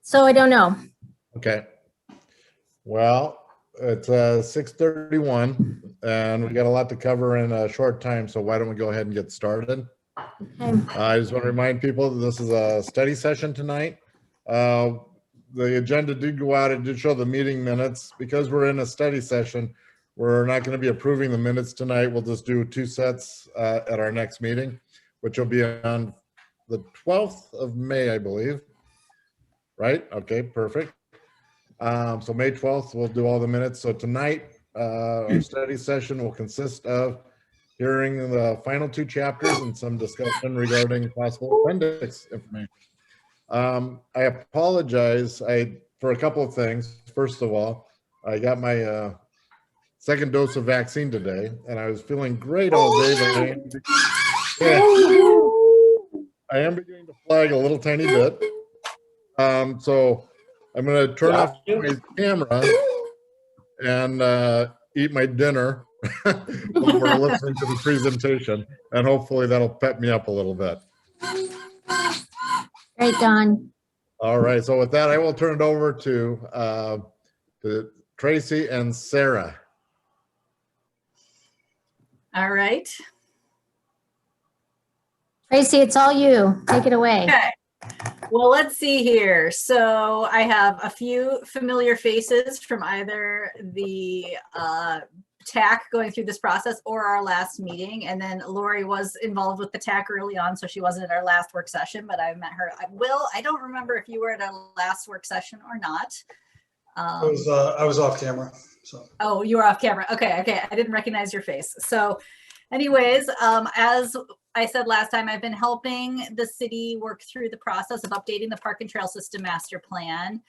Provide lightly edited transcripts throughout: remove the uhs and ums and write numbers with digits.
So I don't know. Okay. Well, it's 6:31 and we got a lot to cover in a short time. So why don't we go ahead and get started? Okay. I just want to remind people that this is a study session tonight. The agenda did go out. It did show the meeting minutes. Because we're in a study session, we're not going to be approving the minutes tonight. We'll just do 2 sets at our next meeting, which will be on the 12th of May, I believe. Right? Okay, perfect. So May 12th, we'll do all the minutes. So tonight, our study session will consist of hearing the final 2 chapters and some discussion regarding possible appendix information. I apologize for a couple of things. First of all, I got my second dose of vaccine today, and I was feeling great all day, but I am beginning to flag a little tiny bit. So I'm going to turn off my camera and eat my dinner while we're listening to the presentation, and hopefully that'll pep me up a little bit. Great, Don. All right, so with that, I will turn it over to Tracy and Sarah. All right. Tracy, it's all you. Take it away. Okay. Well, let's see here. So I have a few familiar faces from either the TAC going through this process or our last meeting. And then Lori was involved with the TAC early on, so she wasn't at our last work session, but I met her. Will, I don't remember if you were at our last work session or not. I was off camera. So. Oh, you were off camera. Okay. I didn't recognize your face. So anyways, as I said last time, I've been helping the city work through the process of updating the Park and Trail System Master Plan.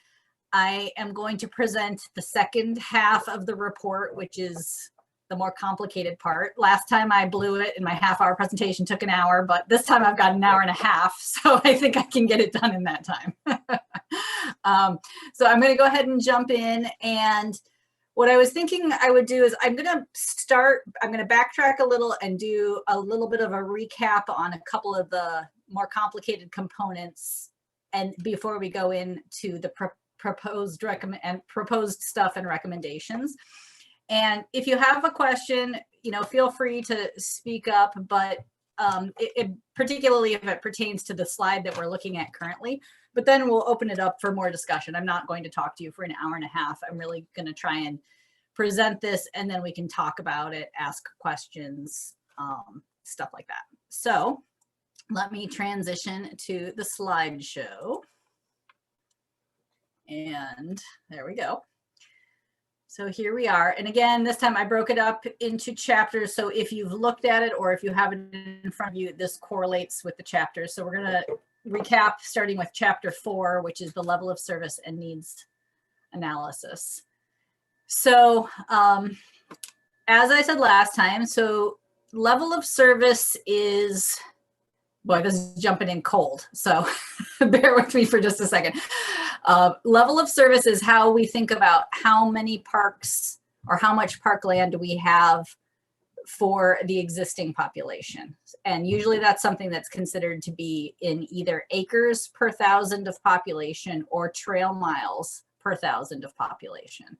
I am going to present the second half of the report, which is the more complicated part. Last time I blew it and my half-hour presentation took an hour, but this time I've got an hour and a half, so I think I can get it done in that time. So I'm going to go ahead and jump in, and what I was thinking I would do is I'm going to backtrack a little and do a little bit of a recap on a couple of the more complicated components, and before we go into the proposed stuff and recommendations. And if you have a question, feel free to speak up, but particularly if it pertains to the slide that we're looking at currently, but then we'll open it up for more discussion. I'm not going to talk to you for an hour and a half. I'm really going to try and present this, and then we can talk about it, ask questions, stuff like that. So let me transition to the slideshow. And there we go. So here we are. And again, this time I broke it up into chapters. So if you've looked at it or if you have it in front of you, this correlates with the chapters. So we're going to recap starting with chapter 4, which is the level of service and needs analysis. So as I said last time, so level of service is, boy, this is jumping in cold, so bear with me for just a second. Level of service is how we think about how many parks or how much parkland we have for the existing population. And usually that's something that's considered to be in either acres per 1,000 of population or trail miles per 1,000 of population.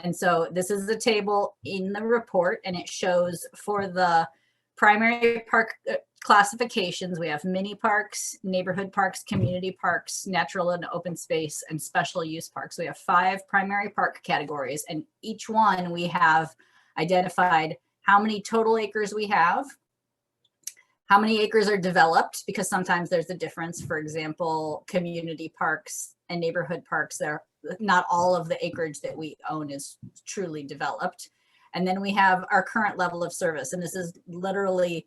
And so this is the table in the report, and it shows for the primary park classifications, we have mini parks, neighborhood parks, community parks, natural and open space, and special use parks. We have 5 primary park categories, and each one we have identified how many total acres we have, how many acres are developed, because sometimes there's a difference. For example, community parks and neighborhood parks, not all of the acreage that we own is truly developed. And then we have our current level of service. And this is literally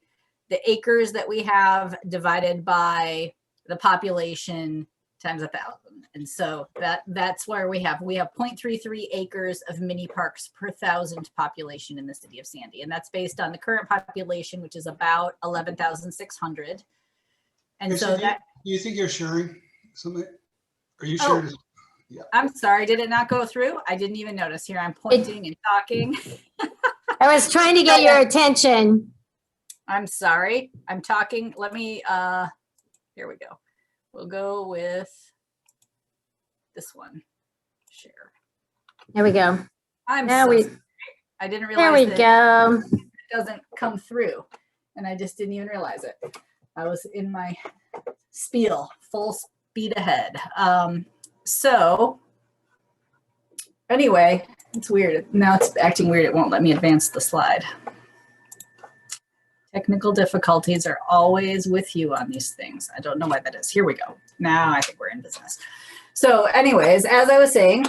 the acres that we have divided by the population times 1,000. And so that's where we have 0.33 acres of mini parks per 1,000 population in the city of Sandy. And that's based on the current population, which is about 11,600. And so do you think you're sharing something? Are you sharing? Oh. Yeah. I'm sorry, did it not go through? I didn't even notice. Here I'm pointing and talking. I was trying to get your attention. I'm sorry, I'm talking. Let me, here we go. We'll go with this one, share. There we go. I'm There so we, sorry. I didn't there we realize that go. it doesn't come through, and I just didn't even realize it. I was in my spiel, full speed ahead. So anyway, it's weird. Now it's acting weird. It won't let me advance the slide. Technical difficulties are always with you on these things. I don't know why that is. Here we go. Now I think we're in business. So anyways, as I was saying,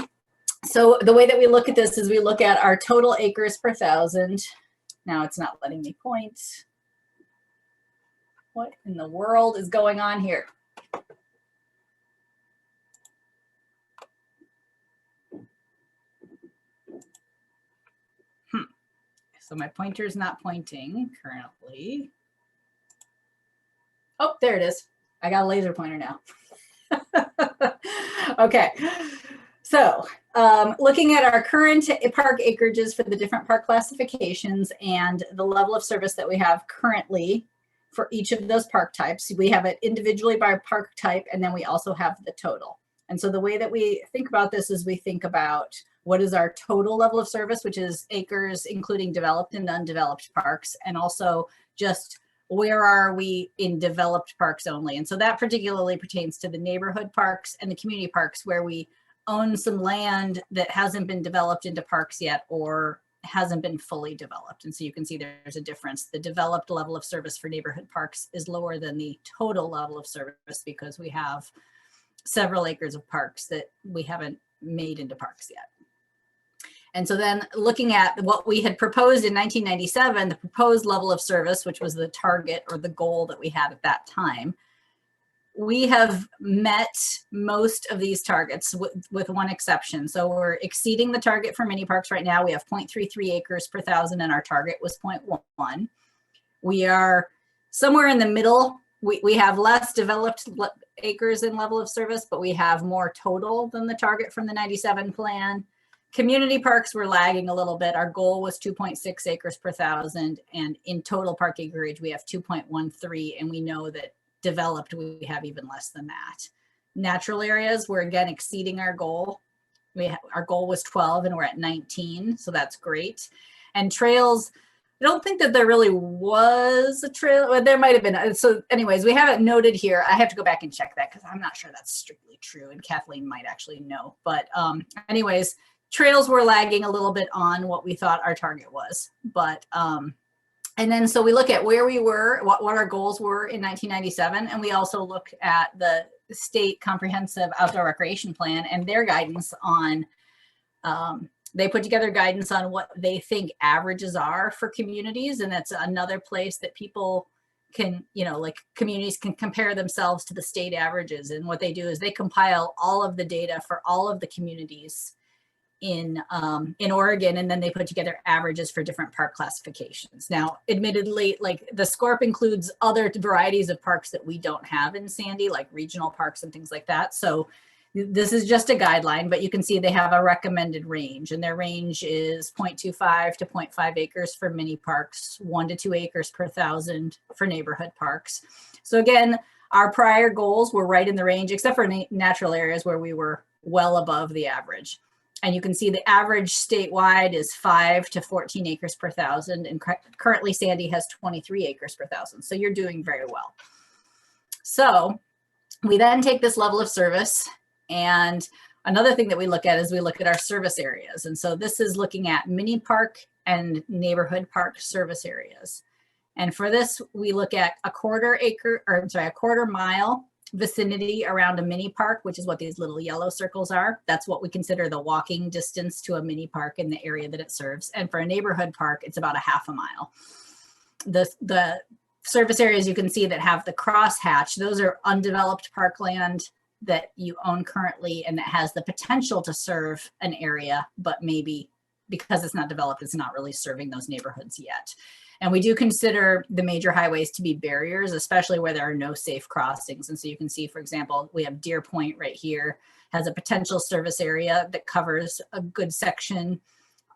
so the way that we look at this is we look at our total acres per thousand. Now it's not letting me point. What in the world is going on here? So my pointer is not pointing currently. Oh, there it is. I got a laser pointer now. Okay. So looking at our current park acreages for the different park classifications and the level of service that we have currently for each of those park types, we have it individually by park type, and then we also have the total. And so the way that we think about this is we think about what is our total level of service, which is acres, including developed and undeveloped parks, and also just where are we in developed parks only. And so that particularly pertains to the neighborhood parks and the community parks where we own some land that hasn't been developed into parks yet or hasn't been fully developed. And so you can see there's a difference. The developed level of service for neighborhood parks is lower than the total level of service because we have several acres of parks that we haven't made into parks yet. And so then looking at what we had proposed in 1997, the proposed level of service, which was the target or the goal that we had at that time, we have met most of these targets with one exception. So we're exceeding the target for mini parks right now. We have 0.33 acres per thousand and our target was 0.1. We are somewhere in the middle. We have less developed acres in level of service, but we have more total than the target from the 97 plan. Community parks were lagging a little bit. Our goal was 2.6 acres per thousand, and in total park acreage, we have 2.13, and we know that developed, we have even less than that. Natural areas, we're again exceeding our goal. Our goal was 12, and we're at 19, so that's great. And trails, I don't think that there really was a trail, but there might have been. So anyways, we have it noted here. I have to go back and check that because I'm not sure that's strictly true, and Kathleen might actually know. But anyways, trails were lagging a little bit on what we thought our target was. But, and then so we look at where we were, what our goals were in 1997. And we also look at the state comprehensive outdoor recreation plan and their guidance on, they put together guidance on what they think averages are for communities. And that's another place that people can, you know, like communities can compare themselves to the state averages. And what they do is they compile all of the data for all of the communities in Oregon, and then they put together averages for different park classifications. Now, admittedly, like the SCORP includes other varieties of parks that we don't have in Sandy, like regional parks and things like that. So this is just a guideline, but you can see they have a recommended range, and their range is 0.25 to 0.5 acres for mini parks, 1 to 2 acres per thousand for neighborhood parks. So again, our prior goals were right in the range, except for natural areas where we were well above the average. And you can see the average statewide is 5 to 14 acres per thousand. And currently Sandy has 23 acres per thousand. So you're doing very well. So we then take this level of service, and another thing that we look at is we look at our service areas. And so this is looking at mini park and neighborhood park service areas. And for this, we look at a quarter mile vicinity around a mini park, which is what these little yellow circles are. That's what we consider the walking distance to a mini park in the area that it serves. And for a neighborhood park, it's about a half a mile. The service areas you can see that have the crosshatch, those are undeveloped parkland that you own currently and that has the potential to serve an area, but maybe because it's not developed, it's not really serving those neighborhoods yet. And we do consider the major highways to be barriers, especially where there are no safe crossings. And so you can see, for example, we have Deer Point right here, has a potential service area that covers a good section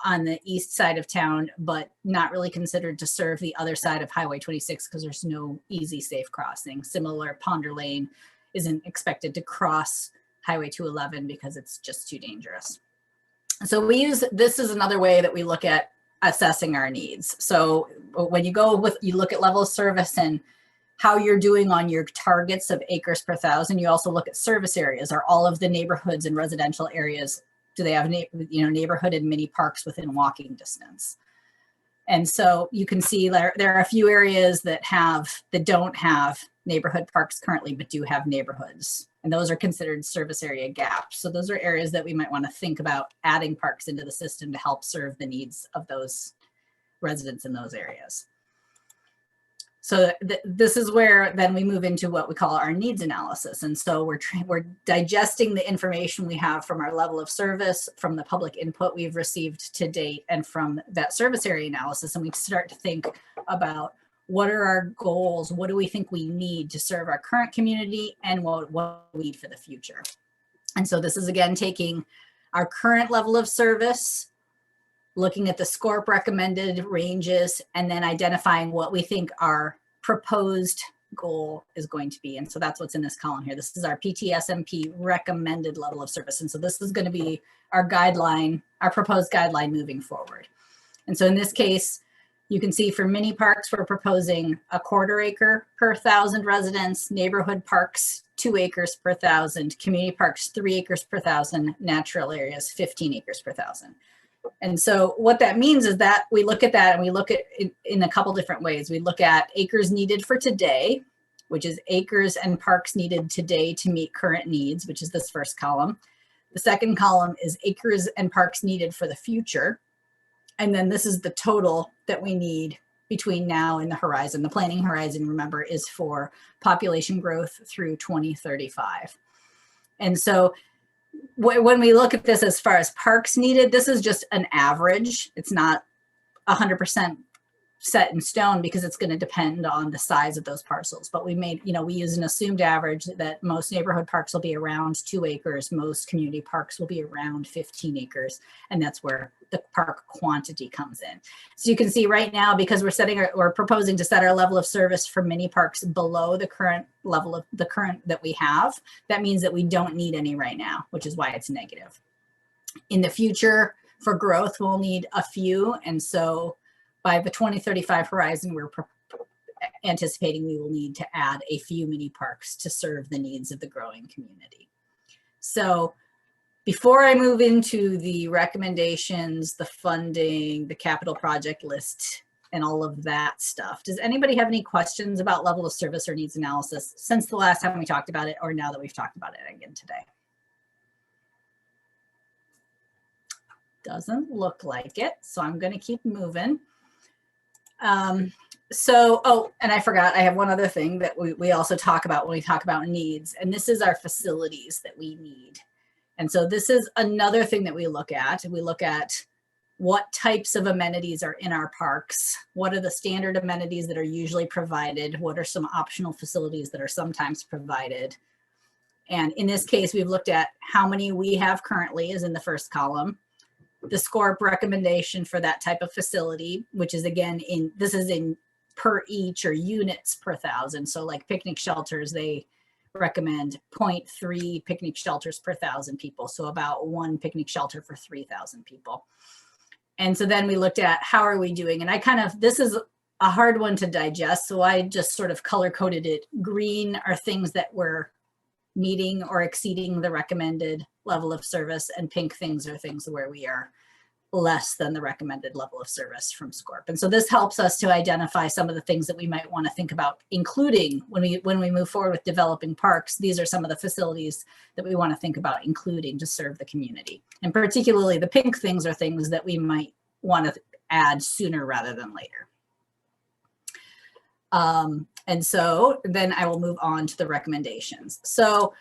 on the east side of town, but not really considered to serve the other side of Highway 26 because there's no easy safe crossing. Similar, Ponder Lane isn't expected to cross Highway 211 because it's just too dangerous. So this is another way that we look at assessing our needs. So when you look at level of service and how you're doing on your targets of acres per thousand, you also look at service areas. Are all of the neighborhoods and residential areas, do they have neighborhood and mini parks within walking distance? And so you can see there are a few areas that don't have neighborhood parks currently, but do have neighborhoods. And those are considered service area gaps. So those are areas that we might want to think about adding parks into the system to help serve the needs of those residents in those areas. So this is where then we move into what we call our needs analysis. And so we're digesting the information we have from our level of service, from the public input we've received to date, and from that service area analysis. And we start to think about what are our goals? What do we think we need to serve our current community, and what we need for the future? And so this is again taking our current level of service, looking at the SCORP recommended ranges, and then identifying what we think our proposed goal is going to be. And so that's what's in this column here. This is our PTSMP recommended level of service. And so this is going to be our guideline, our proposed guideline moving forward. And so in this case, you can see for mini parks, we're proposing 1/4 acre per 1,000 residents, neighborhood parks, 2 acres per 1,000, community parks, 3 acres per 1,000, natural areas, 15 acres per 1,000. And so what that means is that we look at that and we look at it in a couple different ways. We look at acres needed for today, which is acres and parks needed today to meet current needs, which is this first column. The second column is acres and parks needed for the future. And then this is the total that we need between now and the horizon. The planning horizon, remember, is for population growth through 2035. And so when we look at this as far as parks needed, this is just an average. It's not 100% set in stone because it's going to depend on the size of those parcels. But we use an assumed average that most neighborhood parks will be around 2 acres. Most community parks will be around 15 acres. And that's where the park quantity comes in. So you can see right now, because we're proposing to set our level of service for mini parks below the current level of the current that we have, that means that we don't need any right now, which is why it's negative. In the future, for growth, we'll need a few. And so by the 2035 horizon, we're anticipating we will need to add a few mini parks to serve the needs of the growing community. So before I move into the recommendations, the funding, the capital project list, and all of that stuff, does anybody have any questions about level of service or needs analysis since the last time we talked about it, or now that we've talked about it again today? Doesn't look like it, so I'm going to keep moving. And I forgot, I have one other thing that we also talk about when we talk about needs, and this is our facilities that we need. And so this is another thing that we look at. We look at what types of amenities are in our parks. What are the standard amenities that are usually provided? What are some optional facilities that are sometimes provided? And in this case, we've looked at how many we have currently is in the first column. The SCORP recommendation for that type of facility, which is again this is in per each or units per 1,000. So like picnic shelters, they recommend 0.3 picnic shelters per 1,000 people. So about 1 picnic shelter for 3,000 people. And so then we looked at how are we doing? And this is a hard one to digest. So I just sort of color coded it. Green are things that were meeting or exceeding the recommended level of service, and pink things are things where we are less than the recommended level of service from SCORP. And so this helps us to identify some of the things that we might want to think about including when we move forward with developing parks. These are some of the facilities that we want to think about including to serve the community. And particularly the pink things are things that we might want to add sooner rather than later. And so then I will move on to the recommendations. So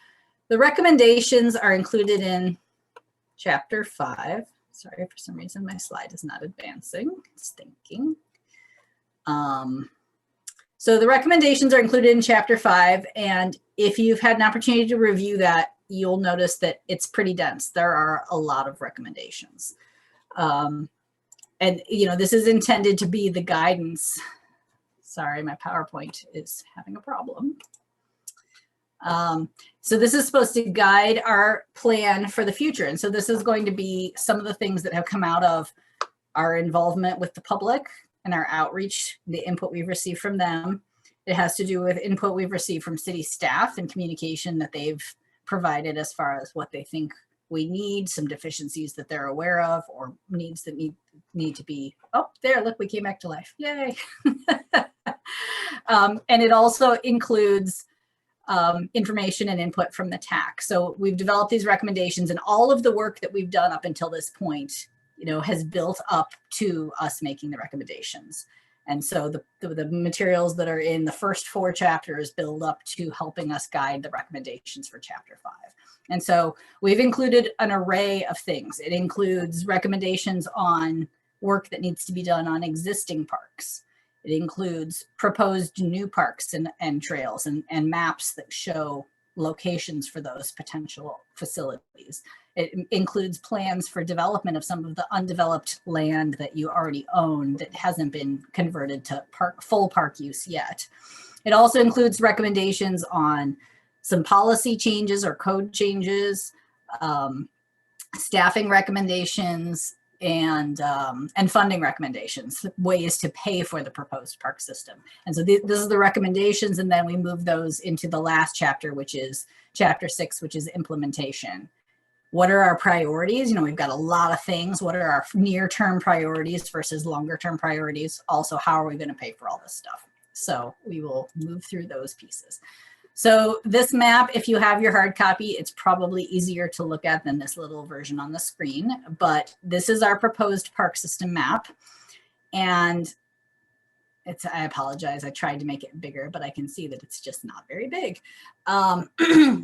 the recommendations are included in chapter 5. Sorry, for some reason my slide is not advancing. It's thinking. So the recommendations are included in chapter 5. And if you've had an opportunity to review that, you'll notice that it's pretty dense. There are a lot of recommendations. And this is intended to be the guidance. Sorry, my PowerPoint is having a problem. So this is supposed to guide our plan for the future. And so this is going to be some of the things that have come out of our involvement with the public and our outreach, the input we've received from them. It has to do with input we've received from city staff and communication that they've provided as far as what they think we need, some deficiencies that they're aware of, or needs that need to be, oh, there, look, we came back to life. Yay. And it also includes information and input from the TAC. So we've developed these recommendations, and all of the work that we've done up until this point, has built up to us making the recommendations. And so the materials that are in the first 4 chapters build up to helping us guide the recommendations for chapter 5. And so we've included an array of things. It includes recommendations on work that needs to be done on existing parks. It includes proposed new parks and trails and maps that show locations for those potential facilities. It includes plans for development of some of the undeveloped land that you already own that hasn't been converted to full park use yet. It also includes recommendations on some policy changes or code changes, staffing recommendations, and funding recommendations, ways to pay for the proposed park system. And so this is the recommendations, and then we move those into the last chapter, which is chapter 6, which is implementation. What are our priorities? We've got a lot of things. What are our near-term priorities versus longer-term priorities? Also, how are we going to pay for all this stuff? So we will move through those pieces. So this map, if you have your hard copy, it's probably easier to look at than this little version on the screen, but this is our proposed park system map. And I apologize, I tried to make it bigger, but I can see that it's just not very big.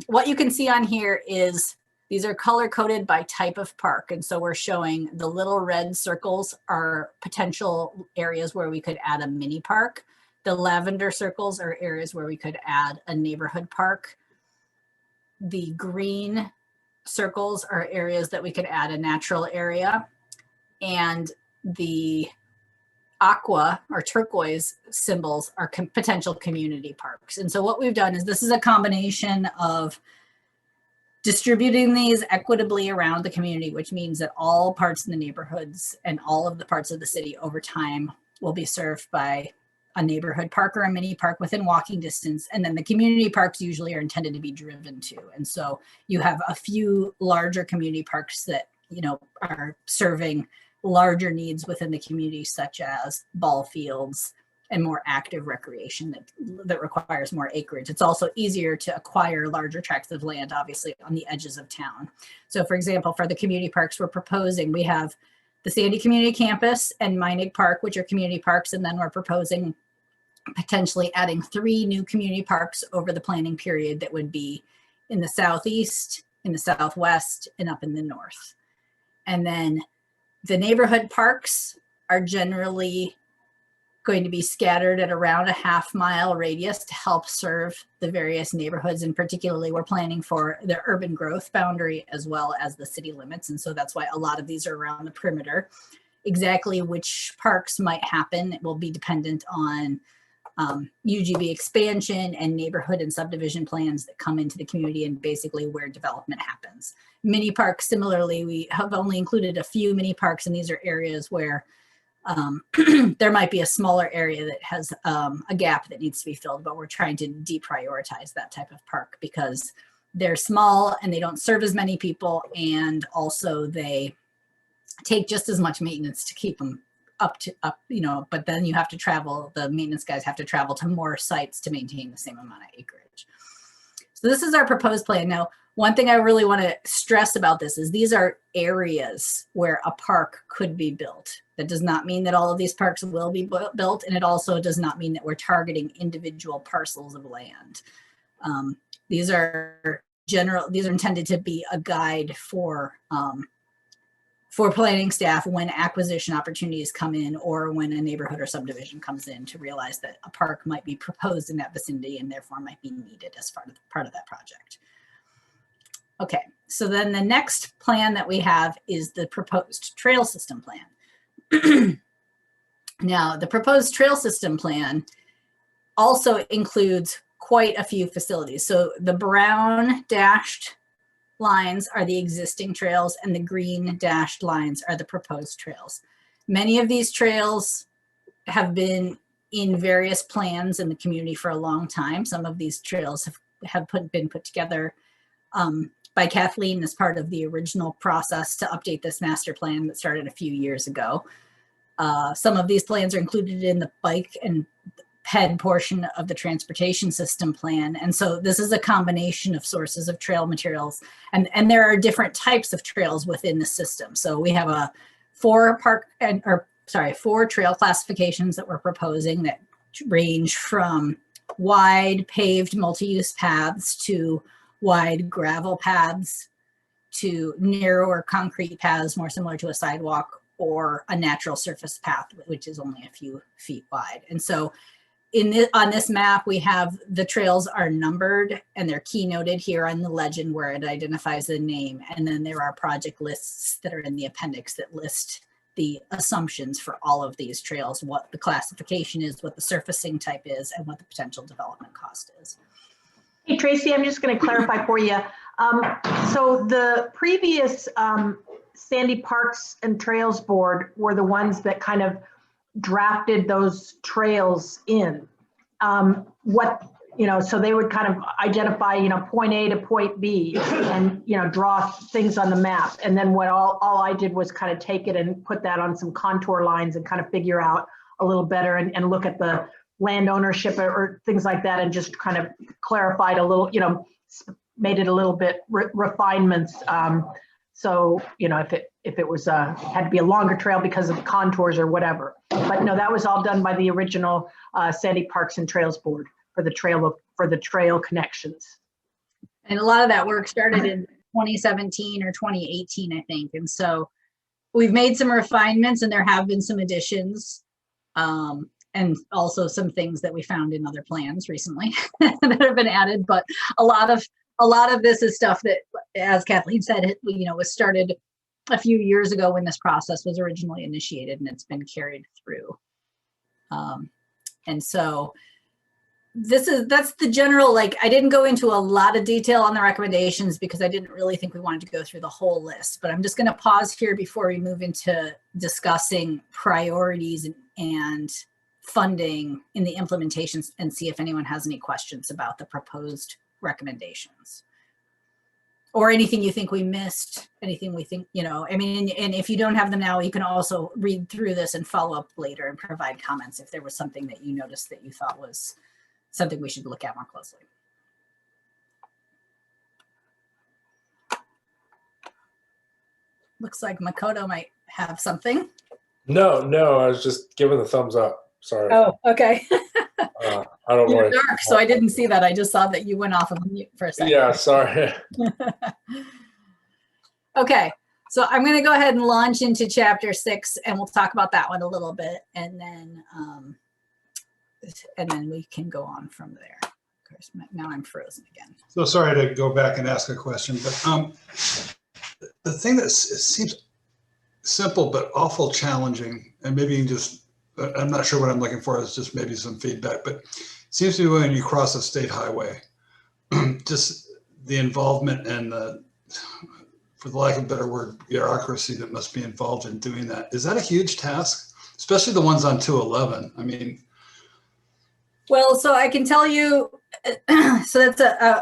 What you can see on here is these are color coded by type of park. And so we're showing the little red circles are potential areas where we could add a mini park. The lavender circles are areas where we could add a neighborhood park. The green circles are areas that we could add a natural area. And the aqua or turquoise symbols are potential community parks. And so what we've done is this is a combination of distributing these equitably around the community, which means that all parts in the neighborhoods and all of the parts of the city over time will be served by a neighborhood park or a mini park within walking distance. And then the community parks usually are intended to be driven to. And so you have a few larger community parks that, are serving larger needs within the community, such as ball fields and more active recreation that requires more acreage. It's also easier to acquire larger tracts of land, obviously, on the edges of town. So for example, for the community parks we're proposing, we have the Sandy Community Campus and Meinig Park, which are community parks, and then we're proposing potentially adding 3 new community parks over the planning period that would be in the southeast, in the southwest, and up in the north. And then the neighborhood parks are generally going to be scattered at around a half-mile radius to help serve the various neighborhoods, and particularly we're planning for the urban growth boundary as well as the city limits. And so that's why a lot of these are around the perimeter. Exactly which parks might happen, it will be dependent on UGB expansion and neighborhood and subdivision plans that come into the community and basically where development happens. Mini parks, similarly, we have only included a few mini parks, and these are areas where there might be a smaller area that has a gap that needs to be filled, but we're trying to deprioritize that type of park because they're small and they don't serve as many people, and also they take just as much maintenance to keep them up, but then you have to travel, the maintenance guys have to travel to more sites to maintain the same amount of acreage. So this is our proposed plan. Now, one thing I really want to stress about this is these are areas where a park could be built. That does not mean that all of these parks will be built, and it also does not mean that we're targeting individual parcels of land. These are intended to be a guide for planning staff when acquisition opportunities come in, or when a neighborhood or subdivision comes in, to realize that a park might be proposed in that vicinity and therefore might be needed as part of that project. Okay, so then the next plan that we have is the proposed trail system plan. Now, the proposed trail system plan also includes quite a few facilities. So the brown dashed lines are the existing trails and the green dashed lines are the proposed trails. Many of these trails have been in various plans in the community for a long time. Some of these trails have been put together by Kathleen as part of the original process to update this master plan that started a few years ago. Some of these plans are included in the bike and ped portion of the transportation system plan. And so this is a combination of sources of trail materials, and there are different types of trails within the system. So we have four trail classifications that we're proposing that range from wide paved multi-use paths to wide gravel paths to narrower concrete paths more similar to a sidewalk or a natural surface path, which is only a few feet wide. And so on this map, we have the trails are numbered and they're keynoted here on the legend where it identifies the name. And then there are project lists that are in the appendix that list the assumptions for all of these trails, what the classification is, what the surfacing type is, and what the potential development cost is. Hey, Tracy, I'm just going to clarify for you. So the previous Sandy Parks and Trails Board were the ones that kind of drafted those trails in. So they would kind of identify, point A to point B and, draw things on the map. And then what all I did was kind of take it and put that on some contour lines and kind of figure out a little better and look at the land ownership or things like that and just kind of clarified a little, made it a little bit refinements. So, if it was had to be a longer trail because of contours or whatever. But no, that was all done by the original Sandy Parks and Trails Board for the trail connections. And a lot of that work started in 2017 or 2018, I think. And so we've made some refinements and there have been some additions and also some things that we found in other plans recently that have been added. But a lot of this is stuff that, as Kathleen said, was started a few years ago when this process was originally initiated, and it's been carried through. And so that's the general, I didn't go into a lot of detail on the recommendations because I didn't really think we wanted to go through the whole list, but I'm just going to pause here before we move into discussing priorities and funding in the implementations and see if anyone has any questions about the proposed recommendations. Or anything you think we missed, anything we think, and if you don't have them now, you can also read through this and follow up later and provide comments if there was something that you noticed that you thought was something we should look at more closely. Looks like Makoto might have something. No, I was just giving the thumbs up. Sorry. Oh, okay. I don't You're know. dark, so I didn't see that. I just saw that you went off of mute for a second. Yeah, sorry. Okay, so I'm going to go ahead and launch into chapter 6, and we'll talk about that one a little bit, and then we can go on from there. Of course, now I'm frozen again. So sorry to go back and ask a question, but the thing that seems simple but awful challenging, and maybe you can just, I'm not sure what I'm looking for, is just maybe some feedback, but it seems to be when you cross a state highway, just the involvement and for the lack of a better word, bureaucracy that must be involved in doing that. Is that a huge task? Especially the ones on 211. I mean. Well, so I can tell you, so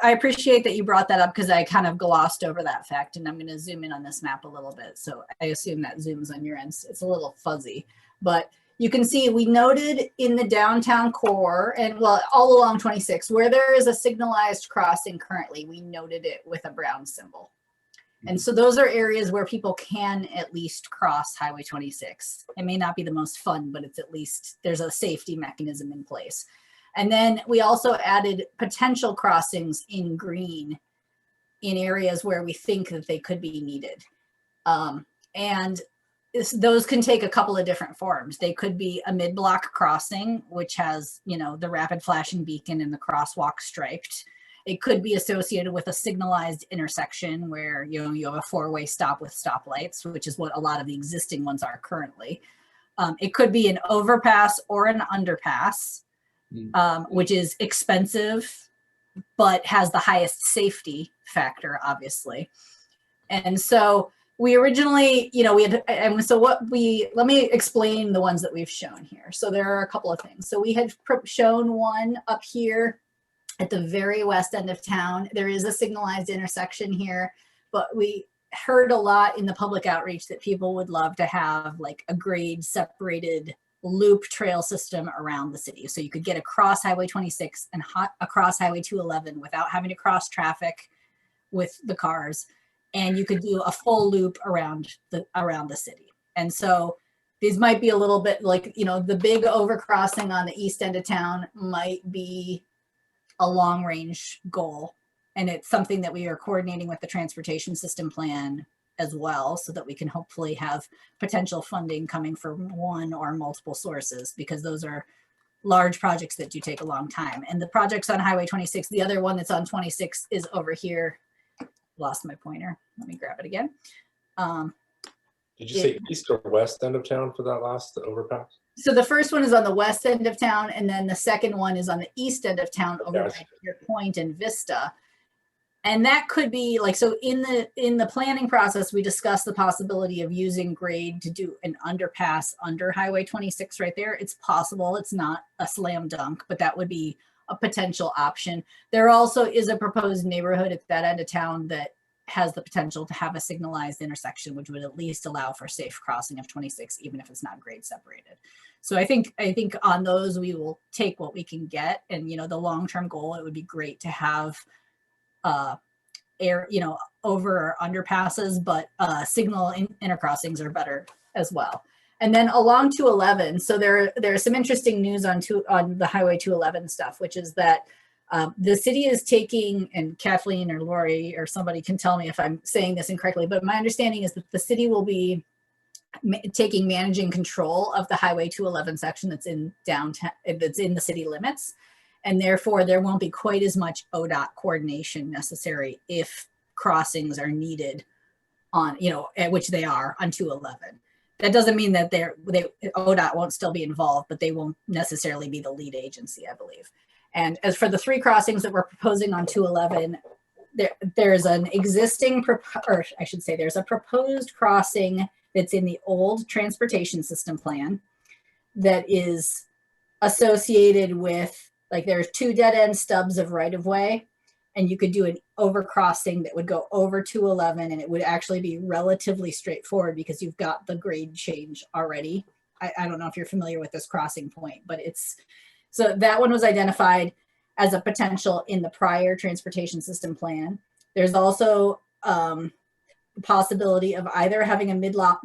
I appreciate that you brought that up because I kind of glossed over that fact, and I'm going to zoom in on this map a little bit. So I assume that zooms on your end. It's a little fuzzy, but you can see we noted in the downtown core and all along 26, where there is a signalized crossing currently, we noted it with a brown symbol. And so those are areas where people can at least cross Highway 26. It may not be the most fun, but it's at least there's a safety mechanism in place. And then we also added potential crossings in green in areas where we think that they could be needed. And those can take a couple of different forms. They could be a mid-block crossing, which has, the rapid flashing beacon and the crosswalk striped. It could be associated with a signalized intersection where, you have a 4-way stop with stoplights, which is what a lot of the existing ones are currently. It could be an overpass or an underpass, which is expensive but has the highest safety factor, obviously. And so we originally, we had, and so let me explain the ones that we've shown here. So there are a couple of things. So we had shown one up here at the very west end of town. There is a signalized intersection here, but we heard a lot in the public outreach that people would love to have like a grade separated loop trail system around the city. So you could get across Highway 26 and across Highway 211 without having to cross traffic with the cars. And you could do a full loop around the city. And so these might be a little bit like, the big overcrossing on the east end of town might be a long range goal. And it's something that we are coordinating with the transportation system plan as well, so that we can hopefully have potential funding coming from one or multiple sources, because those are large projects that do take a long time. And the projects on Highway 26, the other one that's on 26 is over here. Lost my pointer. Let me grab it again. Did you say east or west end of town for that last overpass? So the first one is on the west end of town, and then the second one is on the east end of town over by Pier Point and Vista. And that could be like, so in the planning process, we discussed the possibility of using grade to do an underpass under Highway 26 right there. It's possible. It's not a slam dunk, but that would be a potential option. There also is a proposed neighborhood at that end of town that has the potential to have a signalized intersection, which would at least allow for safe crossing of 26, even if it's not grade separated. So I think on those, we will take what we can get. And, the long-term goal, it would be great to have over or underpasses, but signal intercrossings are better as well. And then along 211, so there's some interesting news on the Highway 211 stuff, which is that the city is taking, and Kathleen or Lori or somebody can tell me if I'm saying this incorrectly, but my understanding is that the city will be managing control of the Highway 211 section that's in downtown, that's in the city limits. And therefore there won't be quite as much ODOT coordination necessary if crossings are needed on, which they are on 211. That doesn't mean that ODOT won't still be involved, but they won't necessarily be the lead agency, I believe. And as for the 3 crossings that we're proposing on 211, there's an existing, or I should say there's a proposed crossing that's in the old transportation system plan that is associated with, like, there's 2 dead end stubs of right of way, and you could do an overcrossing that would go over 211, and it would actually be relatively straightforward because you've got the grade change already. I don't know if you're familiar with this crossing point, but so that one was identified as a potential in the prior transportation system plan. There's also the possibility of either having a mid-block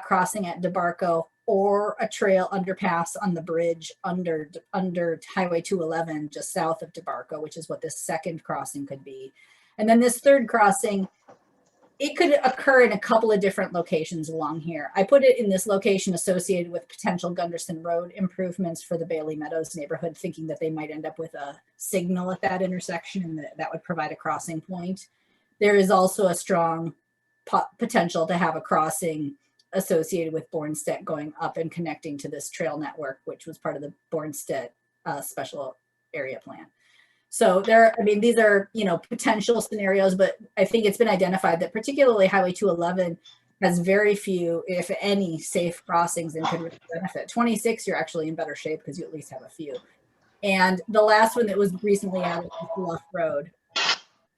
crossing at DeBarco or a trail underpass on the bridge under Highway 211 just south of DeBarco, which is what this second crossing could be. And then this third crossing, it could occur in a couple of different locations along here. I put it in this location associated with potential Gunderson Road improvements for the Bailey Meadows neighborhood, thinking that they might end up with a signal at that intersection and that would provide a crossing point. There is also a strong potential to have a crossing associated with Bornstedt going up and connecting to this trail network, which was part of the Bornstedt special area plan. So these are, potential scenarios, but I think it's been identified that particularly Highway 211 has very few, if any, safe crossings and could really benefit. 26, you're actually in better shape because you at least have a few. And the last one that was recently added was Bluff Road.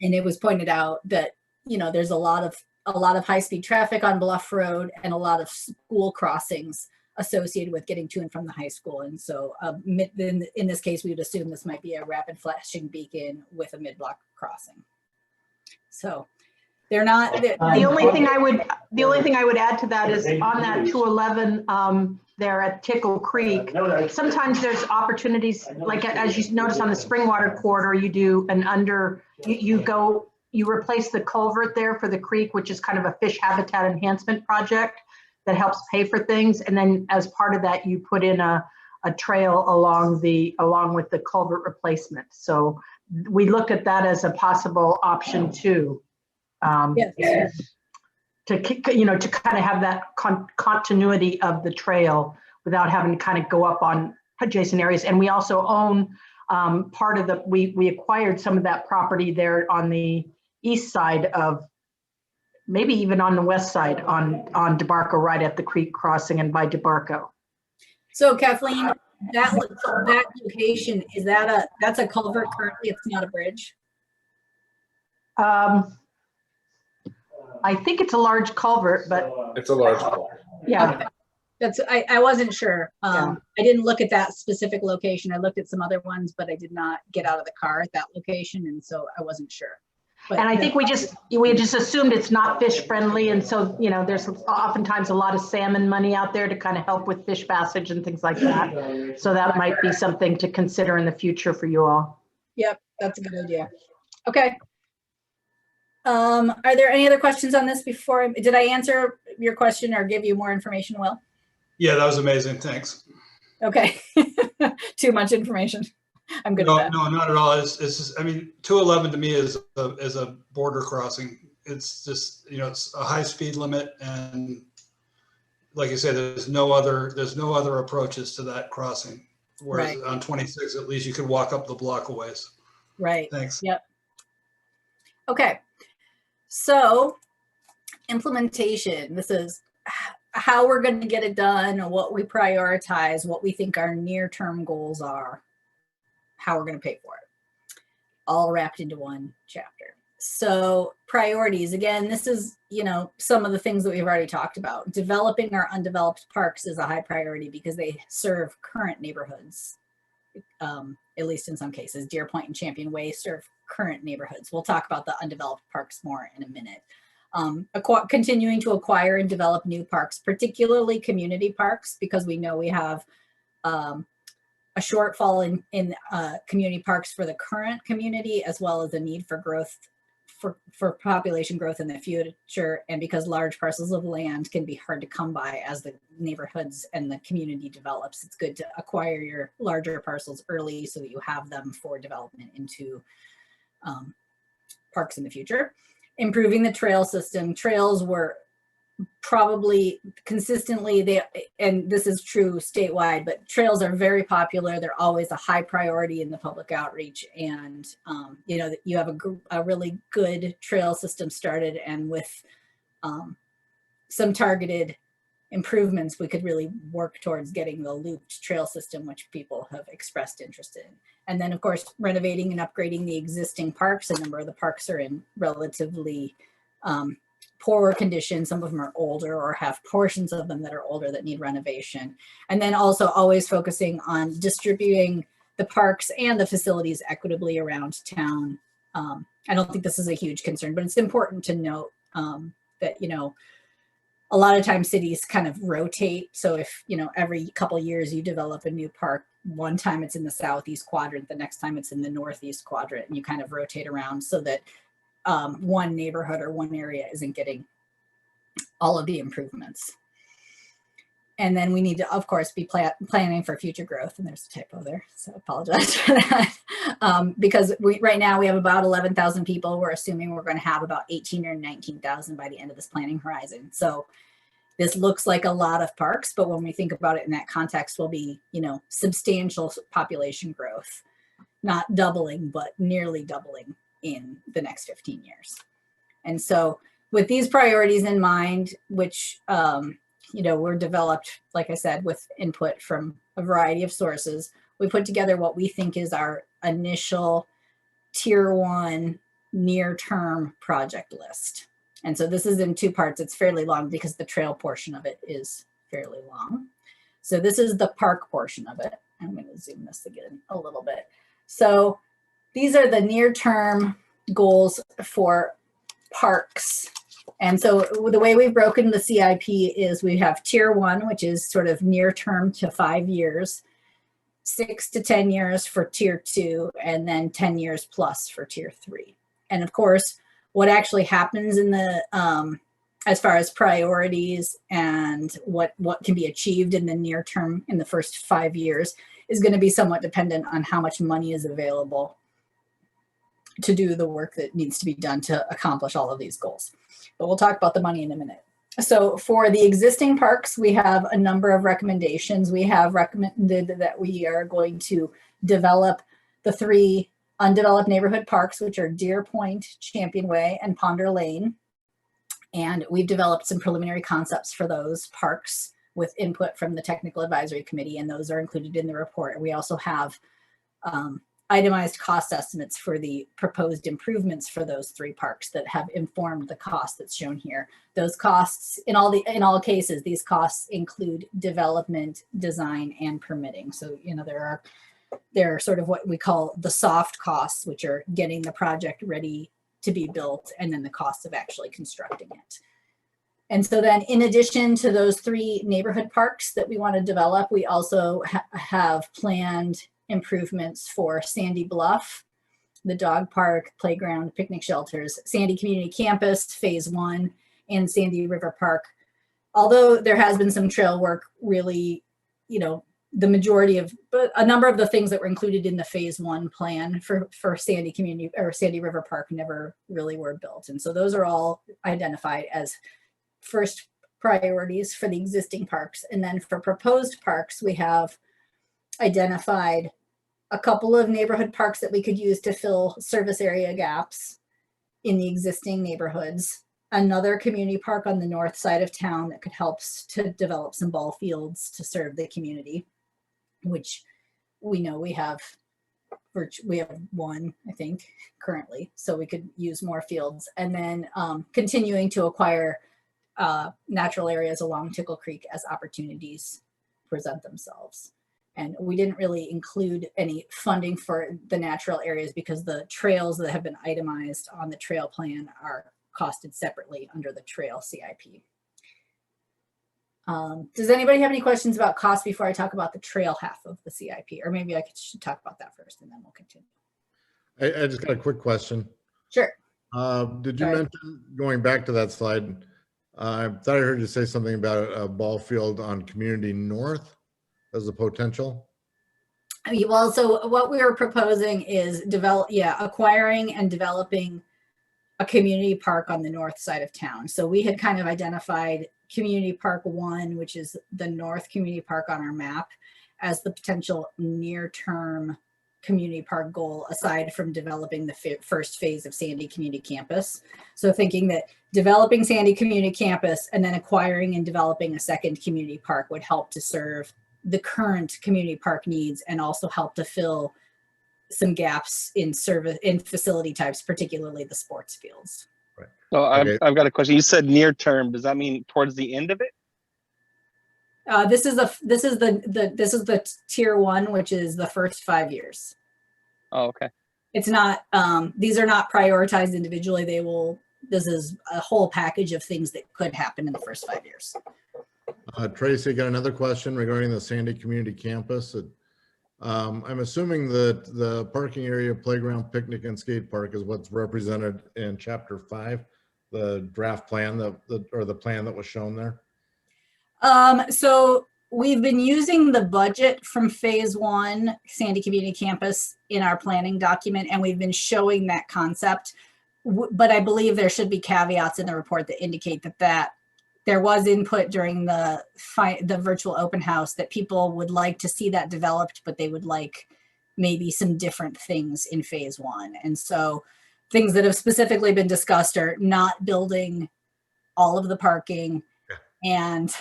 And it was pointed out that, there's a lot of high-speed traffic on Bluff Road and a lot of school crossings associated with getting to and from the high school. And so in this case, we would assume this might be a rapid flashing beacon with a mid-block crossing. So they're not. The only thing I would add to that is on that 211 there at Tickle Creek, sometimes there's opportunities, like as you notice on the Springwater corridor, you do you replace the culvert there for the creek, which is kind of a fish habitat enhancement project that helps pay for things. And then as part of that, you put in a trail along with the culvert replacement. So we look at that as a possible option too. Yes. To kind of have that continuity of the trail without having to kind of go up on adjacent areas. And we also own part of the, we acquired some of that property there on the east side of, maybe even on the west side on DeBarco, right at the creek crossing and by DeBarco. So Kathleen, that location, that's a culvert currently, it's not a bridge? I think it's a large culvert, but It's a large call. yeah. Okay. I wasn't sure. I didn't look at that specific location. I looked at some other ones, but I did not get out of the car at that location, and so I wasn't sure. But And I think we just assumed it's not fish friendly. And so, you know, there's oftentimes a lot of salmon money out there to kind of help with fish passage and things like that. So that might be something to consider in the future for you all. Yep, that's a good idea. Okay. Are there any other questions on this before? Did I answer your question or give you more information, Will? Yeah, that was amazing. Thanks. Okay. Too much information. I'm good No, at that. no, not at all. It's just, I mean, 211 to me is a border crossing. It's just, you know, it's a high speed limit, and like you said, there's no other approaches to that crossing. Whereas Right. on 26, at least you could walk up the block a ways. Right. Thanks. Yep. Okay. So implementation, this is how we're going to get it done, what we prioritize, what we think our near-term goals are, how we're going to pay for it, all wrapped into one chapter. So priorities, again, this is, you know, some of the things that we've already talked about. Developing our undeveloped parks is a high priority because they serve current neighborhoods, at least in some cases. Deer Point and Champion Way serve current neighborhoods. We'll talk about the undeveloped parks more in a minute. Continuing to acquire and develop new parks, particularly community parks, because we know we have a shortfall in community parks for the current community, as well as a need for growth, for population growth in the future. And because large parcels of land can be hard to come by as the neighborhoods and the community develops, it's good to acquire your larger parcels early so that you have them for development into parks in the future. Improving the trail system. Trails were probably consistently, and this is true statewide, but trails are very popular. They're always a high priority in the public outreach. And, you know, you have a really good trail system started, and with some targeted improvements, we could really work towards getting the looped trail system, which people have expressed interest in. And then, of course, renovating and upgrading the existing parks. A number of the parks are in relatively poorer condition. Some of them are older or have portions of them that are older that need renovation. And then also always focusing on distributing the parks and the facilities equitably around town. I don't think this is a huge concern, but it's important to note that, you know, a lot of times cities kind of rotate. So if, you know, every couple of years you develop a new park, one time it's in the southeast quadrant, the next time it's in the northeast quadrant, and you kind of rotate around so that one neighborhood or one area isn't getting all of the improvements. And then we need to, of course, be planning for future growth. And there's a typo there, so I apologize for that. Because right now we have about 11,000 people. We're assuming we're going to have about 18 or 19,000 by the end of this planning horizon. So this looks like a lot of parks, but when we think about it in that context, will be, you know, substantial population growth, not doubling, but nearly doubling in the next 15 years. And so with these priorities in mind, which, you know, were developed, like I said, with input from a variety of sources, we put together what we think is our initial tier 1 near-term project list. And so this is in 2 parts. It's fairly long because the trail portion of it is fairly long. So this is the park portion of it. I'm going to zoom this again a little bit. So these are the near-term goals for parks. And so the way we've broken the CIP is we have tier 1, which is sort of near term to 5 years, 6 to 10 years for tier 2, and then 10 years plus for tier 3. And of course, what actually happens in the, as far as priorities and what can be achieved in the near term in the first 5 years is going to be somewhat dependent on how much money is available to do the work that needs to be done to accomplish all of these goals. But we'll talk about the money in a minute. So for the existing parks, we have a number of recommendations. We have recommended that we are going to develop the 3 undeveloped neighborhood parks, which are Deer Point, Champion Way, and Ponder Lane. And we've developed some preliminary concepts for those parks with input from the technical advisory committee, and those are included in the report. We also have itemized cost estimates for the proposed improvements for those 3 parks that have informed the cost that's shown here. Those costs, in all cases, these costs include development, design, and permitting. So, you know, there are sort of what we call the soft costs, which are getting the project ready to be built, and then the cost of actually constructing it. And so then, in addition to those 3 neighborhood parks that we want to develop, we also have planned improvements for Sandy Bluff, the dog park, playground, picnic shelters, Sandy Community Campus, phase 1, and Sandy River Park. Although there has been some trail work, really, you know, the majority of, but a number of the things that were included in the phase 1 plan for Sandy Community or Sandy River Park never really were built. And so those are all identified as first priorities for the existing parks. And then for proposed parks, we have identified a couple of neighborhood parks that we could use to fill service area gaps in the existing neighborhoods. Another community park on the north side of town that could help to develop some ball fields to serve the community, which we know we have 1, I think, currently, so we could use more fields. And then continuing to acquire natural areas along Tickle Creek as opportunities present themselves. And we didn't really include any funding for the natural areas because the trails that have been itemized on the trail plan are costed separately under the trail CIP. Does anybody have any questions about cost before I talk about the trail half of the CIP? Or maybe I should talk about that first and then we'll continue. I just got a quick question. Sure. Did you Sorry. mention, going back to that slide, I thought I heard you say something about a ball field on Community North as a potential? Well, so what we were proposing is acquiring and developing a community park on the north side of town. So we had kind of identified Community Park 1, which is the North Community Park on our map, as the potential near-term community park goal, aside from developing the first phase of Sandy Community Campus. So thinking that developing Sandy Community Campus and then acquiring and developing a second community park would help to serve the current community park needs and also help to fill some gaps in service in facility types, particularly the sports fields. So Okay. I've got a question. You said near term. Does that mean towards the end of it? This is the tier 1, which is the first 5 years. Oh, okay. It's not, these are not prioritized individually. This is a whole package of things that could happen in the first 5 years. Tracy, got another question regarding the Sandy Community Campus. I'm assuming that the parking area, playground, picnic, and skate park is what's represented in Chapter 5, the draft plan or the plan that was shown there. So we've been using the budget from phase 1 Sandy Community Campus in our planning document, and we've been showing that concept. But I believe there should be caveats in the report that indicate that there was input during the virtual open house that people would like to see that developed, but they would like maybe some different things in phase 1. And so things that have specifically been discussed are not building all of the parking and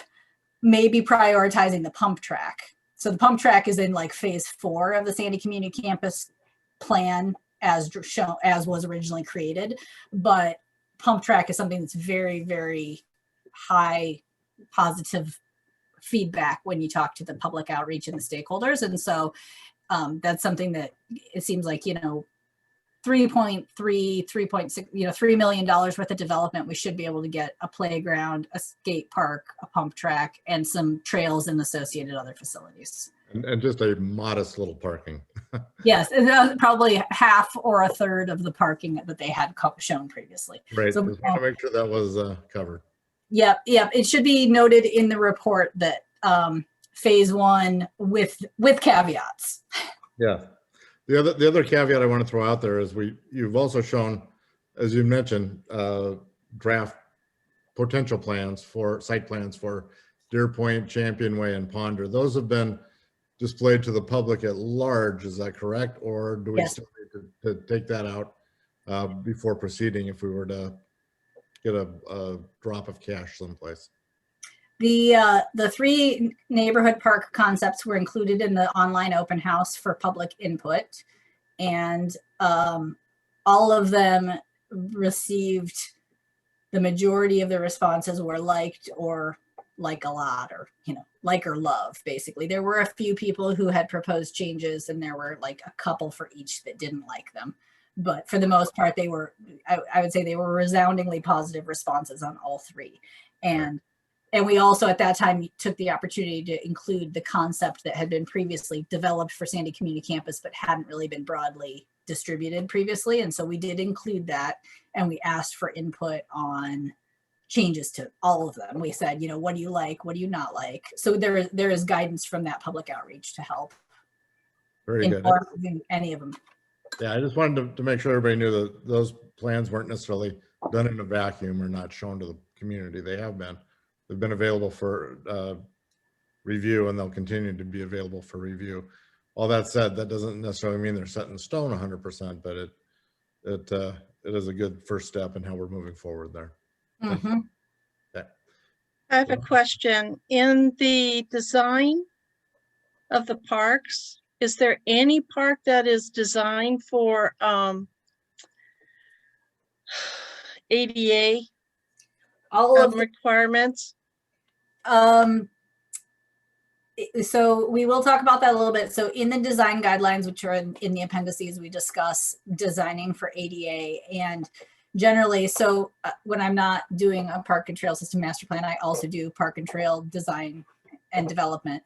maybe prioritizing the pump track. So the pump track is in like phase 4 of the Sandy Community Campus plan as shown, as was originally created. But pump track is something that's very, very high positive feedback when you talk to the public outreach and the stakeholders. And so that's something that it seems like, $3 million worth of development, we should be able to get a playground, a skate park, a pump track, and some trails and associated other facilities. And just a modest little parking. Yes, and that was probably half or a third of the parking that they had shown previously. Right, So, just want to make sure that was covered. Yep. It should be noted in the report that phase 1 with caveats. Yeah. The other caveat I want to throw out there is you've also shown, as you mentioned, draft site plans for Deer Point, Champion Way, and Ponder. Those have been displayed to the public at large. Is that correct? Or do we Yes. still need to take that out before proceeding if we were to get a drop of cash someplace? The 3 neighborhood park concepts were included in the online open house for public input, and all of them received, the majority of the responses were liked or like a lot, or like or love. Basically, there were a few people who had proposed changes, and there were like a couple for each that didn't like them, but for the most part they were, I would say they were resoundingly positive responses on all 3. And we also at that time took the opportunity to include the concept that had been previously developed for Sandy Community Campus but hadn't really been broadly distributed previously. And so we did include that, and we asked for input on changes to all of them. We said, what do you like? What do you not like? So there is guidance from that public outreach to help Very good. inform any of them. Yeah, I just wanted to make sure everybody knew that those plans weren't necessarily done in a vacuum or not shown to the community. They have been. They've been available for review, and they'll continue to be available for review. All that said, that doesn't necessarily mean they're set in stone 100%, but it is a good first step in how we're moving forward there. Mhm. Okay. I have a question. In the design of the parks, is there any park that is designed for ADA All of the requirements? So we will talk about that a little bit. So in the design guidelines, which are in the appendices, we discuss designing for ADA, and generally, so when I'm not doing a park and trail system master plan, I also do park and trail design and development.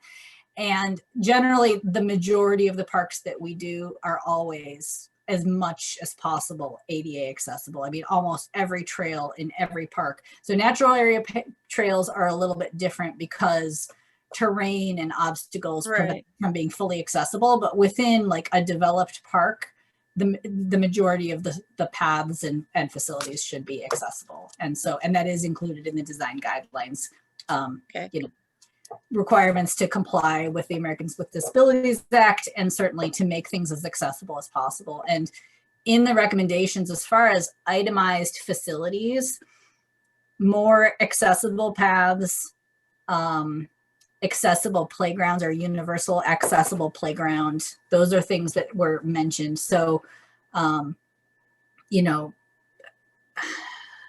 And generally, the majority of the parks that we do are always, as much as possible, ADA accessible. I mean, almost every trail in every park. So natural area trails are a little bit different because terrain and obstacles prevent from being fully accessible. But within like a developed park, the majority of the paths and facilities should be accessible. And that is included in the design guidelines. Requirements to comply with the Americans with Disabilities Act, and certainly to make things as accessible as possible. And in the recommendations, as far as itemized facilities, more accessible paths, accessible playgrounds, or universal accessible playground, those are things that were mentioned. So,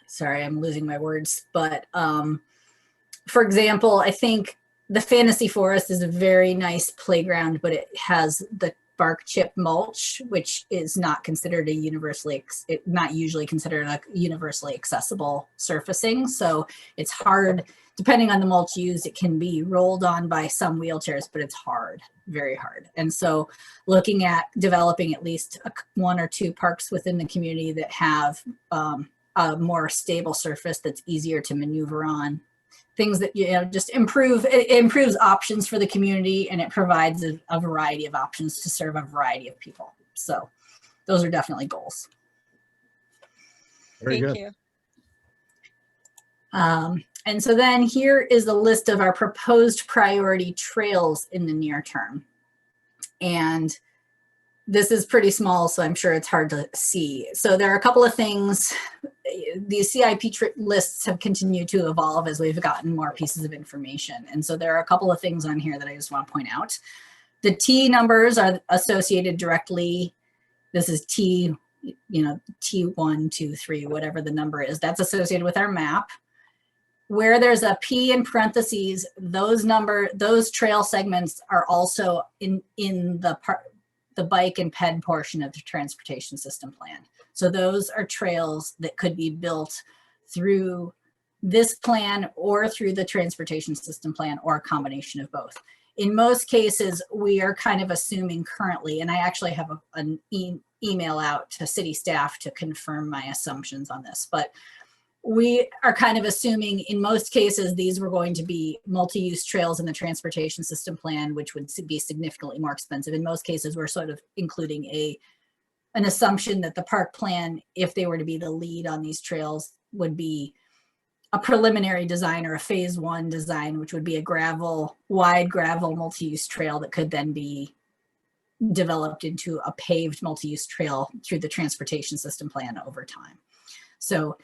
sorry, I'm losing my words, but for example, I think the Fantasy Forest is a very nice playground, but it has the bark chip mulch, which is not considered not usually considered a universally accessible surfacing. So it's hard, depending on the mulch used, it can be rolled on by some wheelchairs, but it's hard, very hard. And so looking at developing at least 1 or 2 parks within the community that have a more stable surface that's easier to maneuver on, things that just it improves options for the community, and it provides a variety of options to serve a variety of people. So those are definitely goals. Very good. Thank you. And so then here is the list of our proposed priority trails in the near term. And this is pretty small, so I'm sure it's hard to see. So there are a couple of things. These CIP lists have continued to evolve as we've gotten more pieces of information. And so there are a couple of things on here that I just want to point out. The T numbers are associated directly. This is T, T1, 2, 3, whatever the number is. That's associated with our map. Where there's a P in parentheses, those trail segments are also in the bike and ped portion of the transportation system plan. So those are trails that could be built through this plan or through the transportation system plan, or a combination of both. In most cases, we are kind of assuming currently, and I actually have an email out to city staff to confirm my assumptions on this, but we are kind of assuming in most cases these were going to be multi-use trails in the transportation system plan, which would be significantly more expensive. In most cases, we're sort of including an assumption that the park plan, if they were to be the lead on these trails, would be a preliminary design or a phase 1 design, which would be a wide gravel multi-use trail that could then be developed into a paved multi-use trail through the transportation system plan over time. So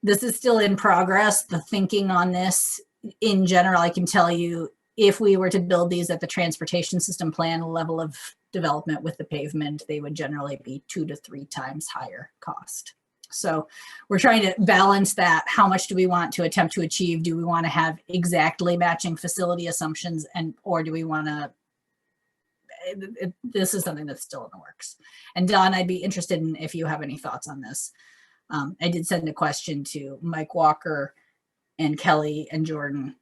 this is still in progress. The thinking on this in general, I can tell you, if we were to build these at the transportation system plan level of development with the pavement, they would generally be 2 to 3 times higher cost. So we're trying to balance that. How much do we want to attempt to achieve? Do we want to have exactly matching facility assumptions, or do we want to, this is something that's still in the works. And Don, I'd be interested in if you have any thoughts on this. I did send a question to Mike Walker and Kelly and Jordan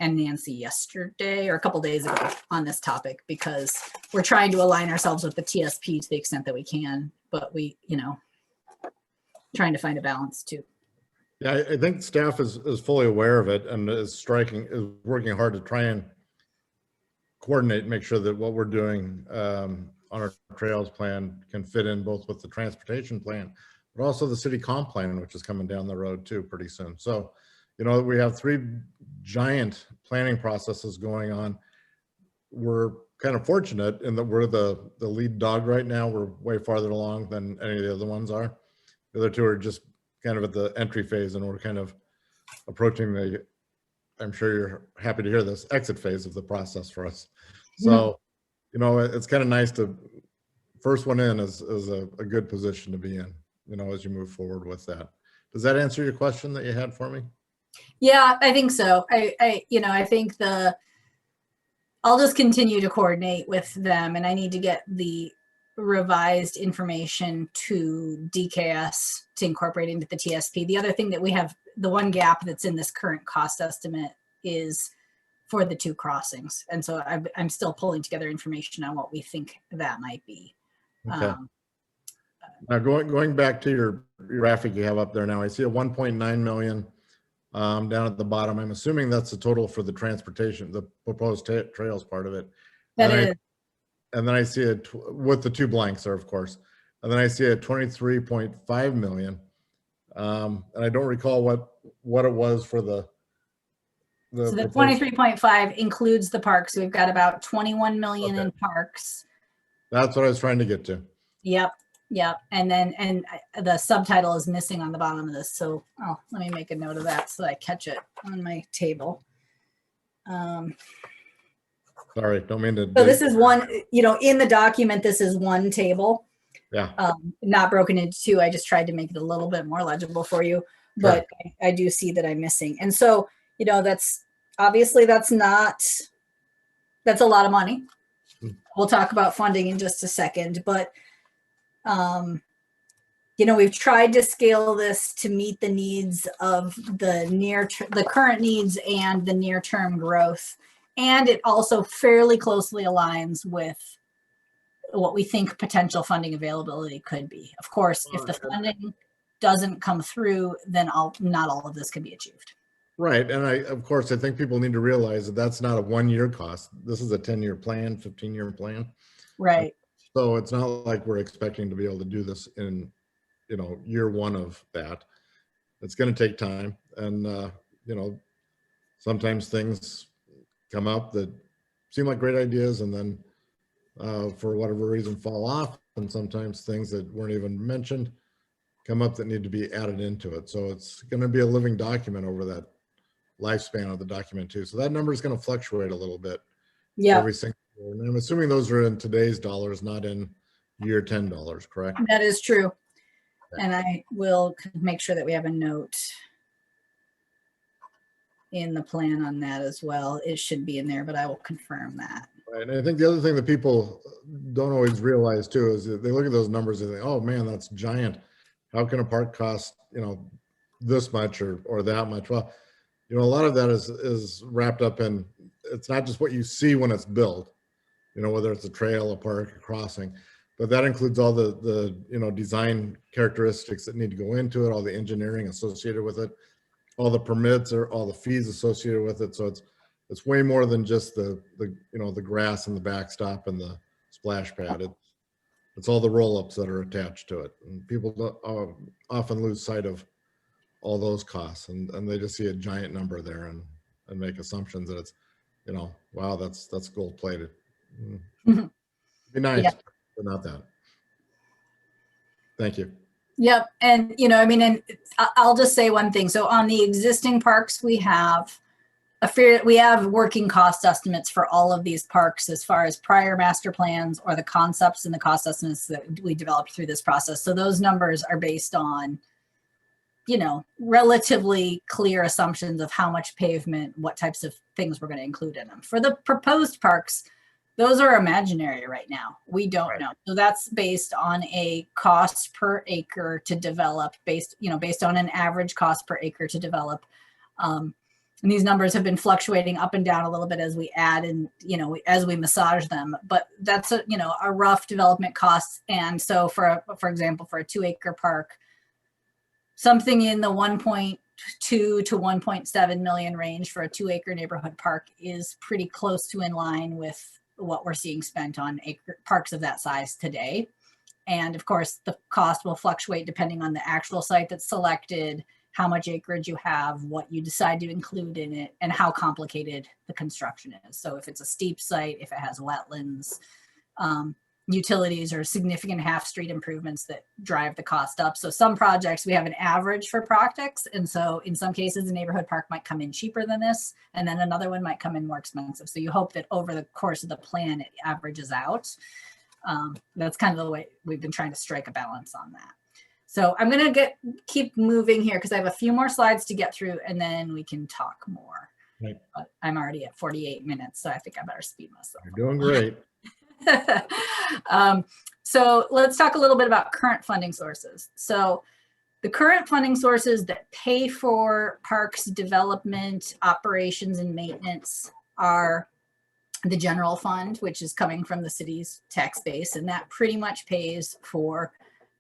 and Nancy yesterday or a couple days ago on this topic, because we're trying to align ourselves with the TSP to the extent that we can, but we, trying to find a balance too. Yeah, I think staff is fully aware of it and is working hard to try and coordinate and make sure that what we're doing on our trails plan can fit in both with the transportation plan, but also the city comp plan, which is coming down the road too pretty soon. So, we have 3 giant planning processes going on. We're kind of fortunate in that we're the lead dog right now. We're way farther along than any of the other ones are. The other 2 are just kind of at the entry phase, and we're kind of approaching the, I'm sure you're happy to hear this, exit phase of the process for us. So, it's kind of nice to, first one in is a good position to be in, as you move forward with that. Does that answer your question that you had for me? Yeah, I think so. I think I'll just continue to coordinate with them, and I need to get the revised information to DKS to incorporate into the TSP. The other thing that we have, the one gap that's in this current cost estimate is for the 2 crossings. And so I'm still pulling together information on what we think that might be. Okay. Now going back to your graphic you have up there now, I see a 1.9 million down at the bottom. I'm assuming that's the total for the transportation, the proposed trails part of it. That is. And then I see it with the 2 blanks there, of course. And then I see a 23.5 million. And I don't recall what it was for the So the 23.5 includes the parks. We've got about 21 million in parks. That's what I was trying to get to. Yep. And then the subtitle is missing on the bottom of this. So let me make a note of that so that I catch it on my table. Sorry, don't mean to. So this is one, in the document, this is one table. Yeah. Not broken into 2. I just tried to make it a little bit more legible for you, but sure. I do see that I'm missing. And so, that's obviously that's a lot of money. We'll talk about funding in just a second, but we've tried to scale this to meet the needs of the current needs and the near-term growth. And it also fairly closely aligns with what we think potential funding availability could be. Of course, if the funding doesn't come through, then not all of this can be achieved. Right. And of course, I think people need to realize that that's not a 1-year cost. This is a 10-year plan, 15-year plan. Right. So it's not like we're expecting to be able to do this in, year 1 of that. It's going to take time. And, sometimes things come up that seem like great ideas and then for whatever reason fall off. And sometimes things that weren't even mentioned come up that need to be added into it. So it's going to be a living document over that lifespan of the document too. So that number is going to fluctuate a little bit. Yeah. Every single year. And I'm assuming those are in today's dollars, not in year $10, correct? That is true. And I will make sure that we have a note in the plan on that as well. It should be in there, but I will confirm that. Right. And I think the other thing that people don't always realize too is that they look at those numbers and they think, oh man, that's giant. How can a park cost, this much or that much? Well, a lot of that is wrapped up in, it's not just what you see when it's built, whether it's a trail, a park, a crossing, but that includes all the design characteristics that need to go into it, all the engineering associated with it, all the permits or all the fees associated with it. So it's way more than just the grass and the backstop and the splash pad. It's all the roll-ups that are attached to it. And people often lose sight of all those costs, and they just see a giant number there and make assumptions that it's, you know, wow, that's gold plated. Mhm. Be nice, Yeah. but not that. Thank you. Yep. And, you know, I mean, and I'll just say one thing. So on the existing parks, we have working cost estimates for all of these parks as far as prior master plans or the concepts and the cost estimates that we developed through this process. So those numbers are based on, you know, relatively clear assumptions of how much pavement, what types of things we're going to include in them. For the proposed parks, those are imaginary right now. We don't know. So that's based on a cost per acre to develop, based on an average cost per acre to develop. And these numbers have been fluctuating up and down a little bit as we add and, you know, as we massage them. But that's a rough development cost. And so for example, for a 2-acre park, something in the 1.2 to 1.7 million range for a 2-acre neighborhood park is pretty close to in line with what we're seeing spent on parks of that size today. And of course, the cost will fluctuate depending on the actual site that's selected, how much acreage you have, what you decide to include in it, and how complicated the construction is. So if it's a steep site, if it has wetlands, utilities or significant half-street improvements that drive the cost up. So some projects, we have an average for projects. And so in some cases, a neighborhood park might come in cheaper than this, and then another one might come in more expensive. So you hope that over the course of the plan, it averages out. That's kind of the way we've been trying to strike a balance on that. So I'm going to keep moving here because I have a few more slides to get through, and then we can talk more. Right. But I'm already at 48 minutes, so I think I better speed myself. You're doing great. So let's talk a little bit about current funding sources. So the current funding sources that pay for parks development, operations, and maintenance are the general fund, which is coming from the city's tax base, and that pretty much pays for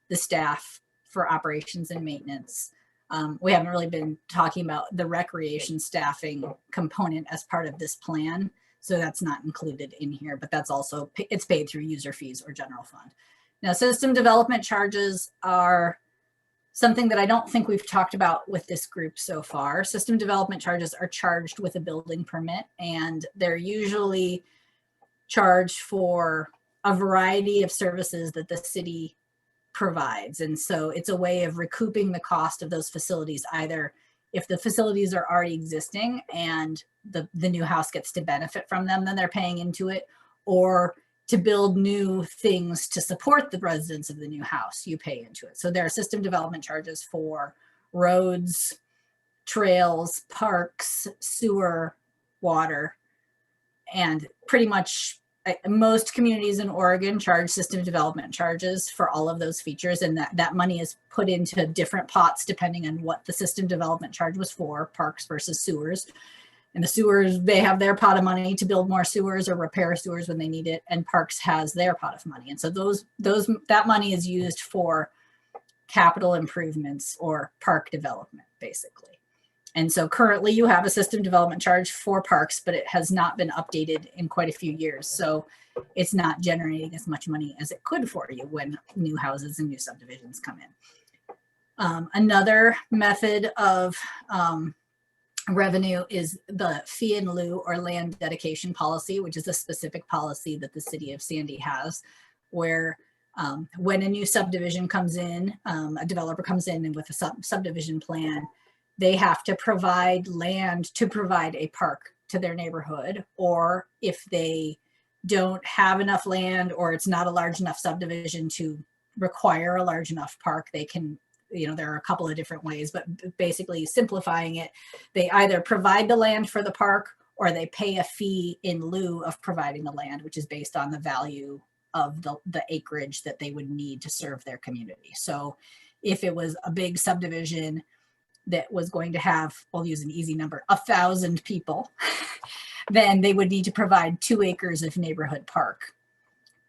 the staff for operations and maintenance. We haven't really been talking about the recreation staffing component as part of this plan. So that's not included in here, but that's also, it's paid through user fees or general fund. Now, system development charges are something that I don't think we've talked about with this group so far. System development charges are charged with a building permit, and they're usually charged for a variety of services that the city provides. And so it's a way of recouping the cost of those facilities, either if the facilities are already existing and the new house gets to benefit from them, then they're paying into it, or to build new things to support the residents of the new house, you pay into it. So there are system development charges for roads, trails, parks, sewer, water, and pretty much most communities in Oregon charge system development charges for all of those features, and that money is put into different pots depending on what the system development charge was for, parks versus sewers. And the sewers, they have their pot of money to build more sewers or repair sewers when they need it, and parks has their pot of money. And so that money is used for capital improvements or park development, basically. And so currently you have a system development charge for parks, but it has not been updated in quite a few years. So it's not generating as much money as it could for you when new houses and new subdivisions come in. Another method of revenue is the fee in lieu or land dedication policy, which is a specific policy that the city of Sandy has, where when a new subdivision comes in, a developer comes in and with a subdivision plan, they have to provide land to provide a park to their neighborhood. Or if they don't have enough land, or it's not a large enough subdivision to require a large enough park, they can, there are a couple of different ways, but basically simplifying it, they either provide the land for the park or they pay a fee in lieu of providing the land, which is based on the value of the acreage that they would need to serve their community. So if it was a big subdivision that was going to have, we'll use an easy number, 1,000 people, then they would need to provide 2 acres of neighborhood park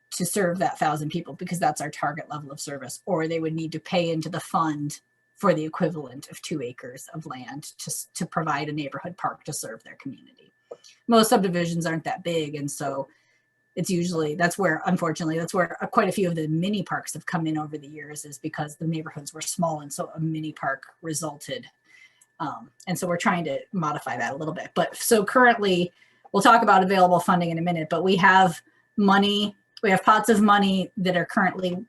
to serve that 1,000 people, because that's our target level of service. Or they would need to pay into the fund for the equivalent of 2 acres of land to provide a neighborhood park to serve their community. Most subdivisions aren't that big, and so it's usually, unfortunately, that's where quite a few of the mini parks have come in over the years, is because the neighborhoods were small, and so a mini park resulted And so we're trying to modify that a little bit. But so currently, we'll talk about available funding in a minute, but we have money, we have pots of money that are currently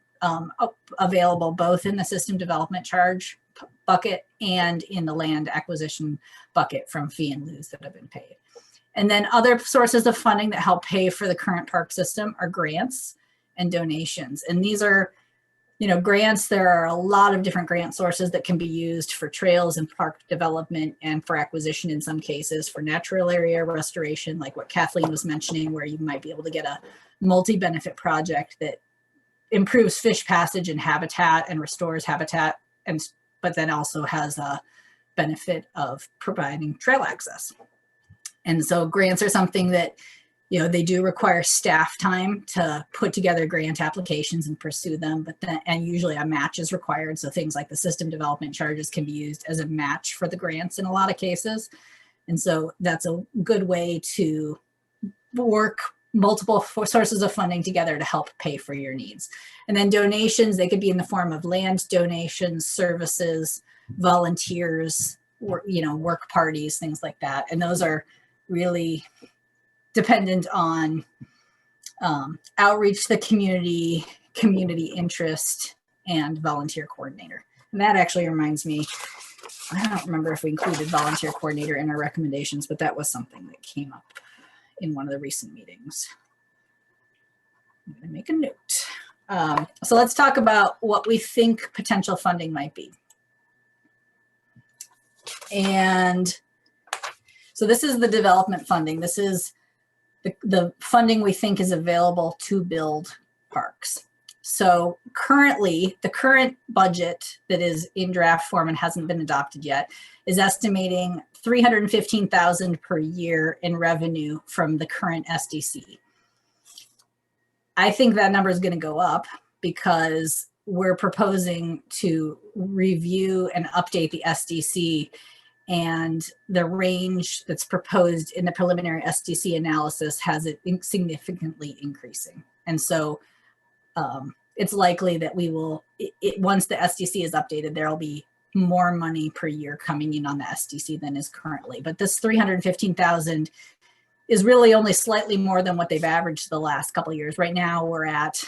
available both in the system development charge bucket and in the land acquisition bucket from fee and lieu that have been paid. And then other sources of funding that help pay for the current park system are grants and donations. And these are, grants. There are a lot of different grant sources that can be used for trails and park development and for acquisition in some cases, for natural area restoration, like what Kathleen was mentioning, where you might be able to get a multi-benefit project that improves fish passage and habitat and restores habitat, but then also has a benefit of providing trail access. And so grants are something that, they do require staff time to put together grant applications and pursue them, and usually a match is required. So things like the system development charges can be used as a match for the grants in a lot of cases. And so that's a good way to work multiple sources of funding together to help pay for your needs. And then donations, they could be in the form of land donations, services, volunteers, work parties, things like that. And those are really dependent on outreach to the community interest, and volunteer coordinator. And that actually reminds me, I don't remember if we included volunteer coordinator in our recommendations, but that was something that came up in one of the recent meetings. I'm going to make a note. So let's talk about what we think potential funding might be. And so this is the development funding. This is the funding we think is available to build parks. So currently, the current budget that is in draft form and hasn't been adopted yet is estimating $315,000 per year in revenue from the current SDC. I think that number is going to go up because we're proposing to review and update the SDC, and the range that's proposed in the preliminary SDC analysis has it significantly increasing. And so it's likely that we will, once the SDC is updated, there'll be more money per year coming in on the SDC than is currently. But this $315,000 is really only slightly more than what they've averaged the last couple of years. Right now, we're at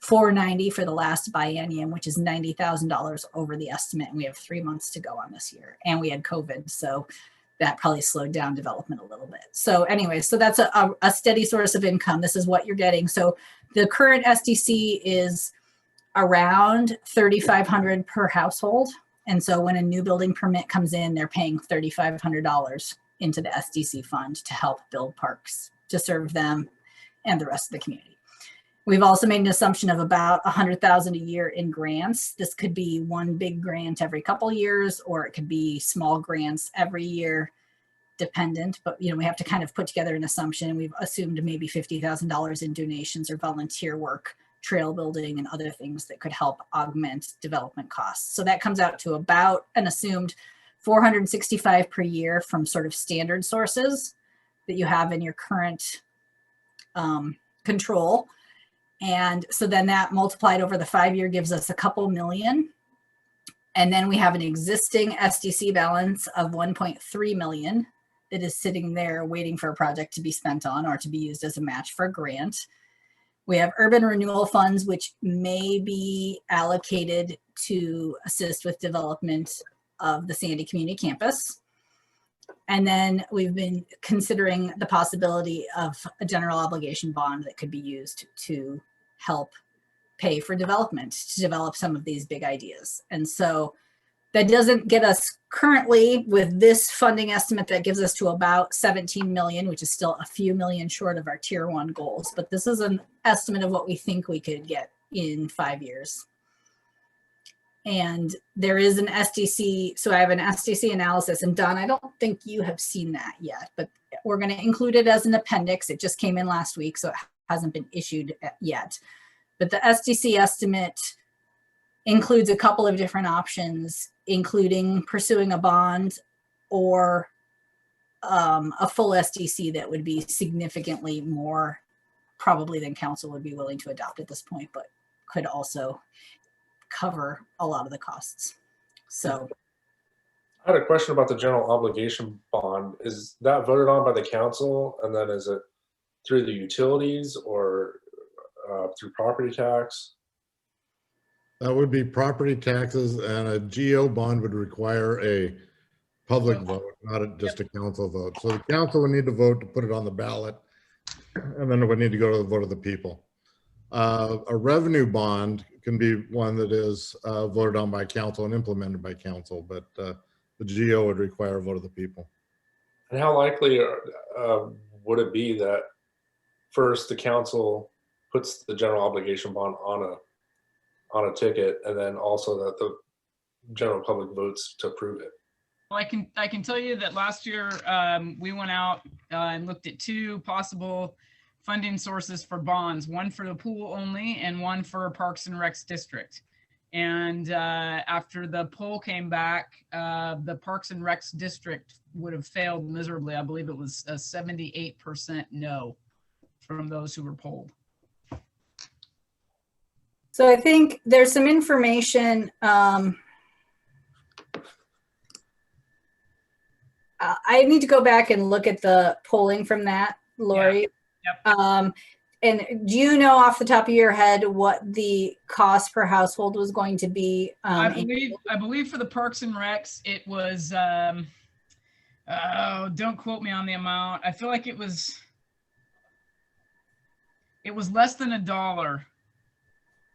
$490 for the last biennium, which is $90,000 over the estimate. And we have 3 months to go on this year. And we had COVID, so that probably slowed down development a little bit. So anyway, so that's a steady source of income. This is what you're getting. So the current SDC is around $3,500 per household. And so when a new building permit comes in, they're paying $3,500 into the SDC fund to help build parks, to serve them and the rest of the community. We've also made an assumption of about $100,000 a year in grants. This could be one big grant every couple years, or it could be small grants every year, dependent. But we have to kind of put together an assumption, and we've assumed maybe $50,000 in donations or volunteer work, trail building, and other things that could help augment development costs. So that comes out to about an assumed $465 per year from sort of standard sources that you have in your current control. And so then that multiplied over the 5 year gives us a couple million. And then we have an existing SDC balance of 1.3 million that is sitting there waiting for a project to be spent on or to be used as a match for a grant. We have urban renewal funds, which may be allocated to assist with development of the Sandy Community Campus. And then we've been considering the possibility of a general obligation bond that could be used to help pay for development, to develop some of these big ideas. And so that doesn't get us currently with this funding estimate, that gives us to about 17 million, which is still a few million short of our tier 1 goals. But this is an estimate of what we think we could get in 5 years. And there is an SDC. So I have an SDC analysis, and Don, I don't think you have seen that yet, but we're going to include it as an appendix. It just came in last week, so it hasn't been issued yet. But the SDC estimate includes a couple of different options, including pursuing a bond or a full SDC that would be significantly more probably than council would be willing to adopt at this point, but could also cover a lot of the costs. So I had a question about the general obligation bond. Is that voted on by the council, and then is it through the utilities or through property tax? That would be property taxes, and a GO bond would require a public vote, not just a council vote. So the council would need to vote to put it on the ballot, and then it would need to go to the vote of the people. A revenue bond can be one that is voted on by council and implemented by council, but the GO would require a vote of the people. And how likely would it be that first the council puts the general obligation bond on a ticket, and then also that the general public votes to approve it? Well, I can tell you that last year we went out and looked at 2 possible funding sources for bonds, one for the pool only and one for Parks and Recs district. And after the poll came back, the Parks and Recs district would have failed miserably. I believe it was a 78% no from those who were polled. So I think there's some information. I need to go back and look at the polling from that, Lori. Yep. And do you know off the top of your head what the cost per household was going to be? I believe for the Parks and Recs, it was, don't quote me on the amount. I feel like it was less than $1.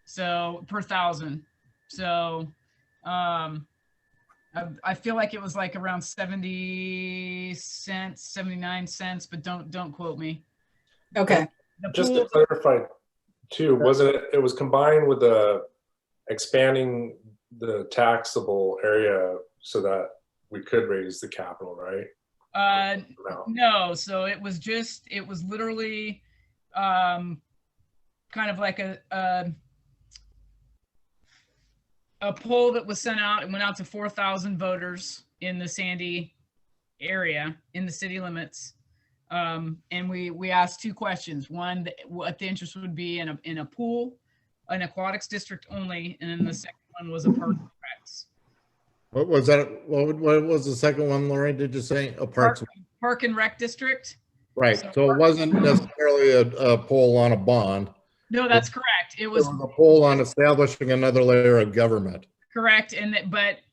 So per thousand. So I feel like it was like around 70 cents, 79 cents, but don't quote me. Okay. Just to clarify too, wasn't it, it was combined with the expanding the taxable area so that we could raise the capital, right? No, so it was literally kind of like a poll that was sent out and went out to 4,000 voters in the Sandy area in the city limits. And we asked 2 questions. One, what the interest would be in a pool, an aquatics district only, and then the second one was a park and recs. What was that? What was the second one, Lori? Did you say a park and rec district? Right. So it wasn't necessarily a poll on a bond. No, that's correct. It was a poll on establishing another layer of government. Correct. And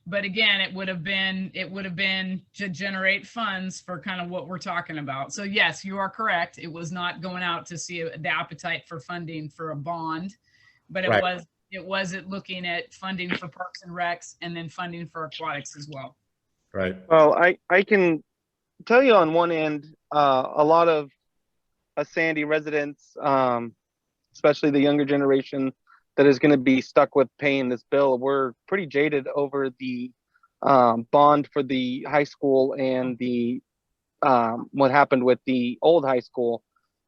but again, it would have been to generate funds for kind of what we're talking about. So yes, you are correct. It was not going out to see the appetite for funding for a bond, but it was looking at funding for Parks and Recs and then funding for aquatics as well. Right. Well, I can tell you on one end, a lot of Sandy residents, especially the younger generation that is going to be stuck with paying this bill, we're pretty jaded over the bond for the high school and the what happened with the old high school,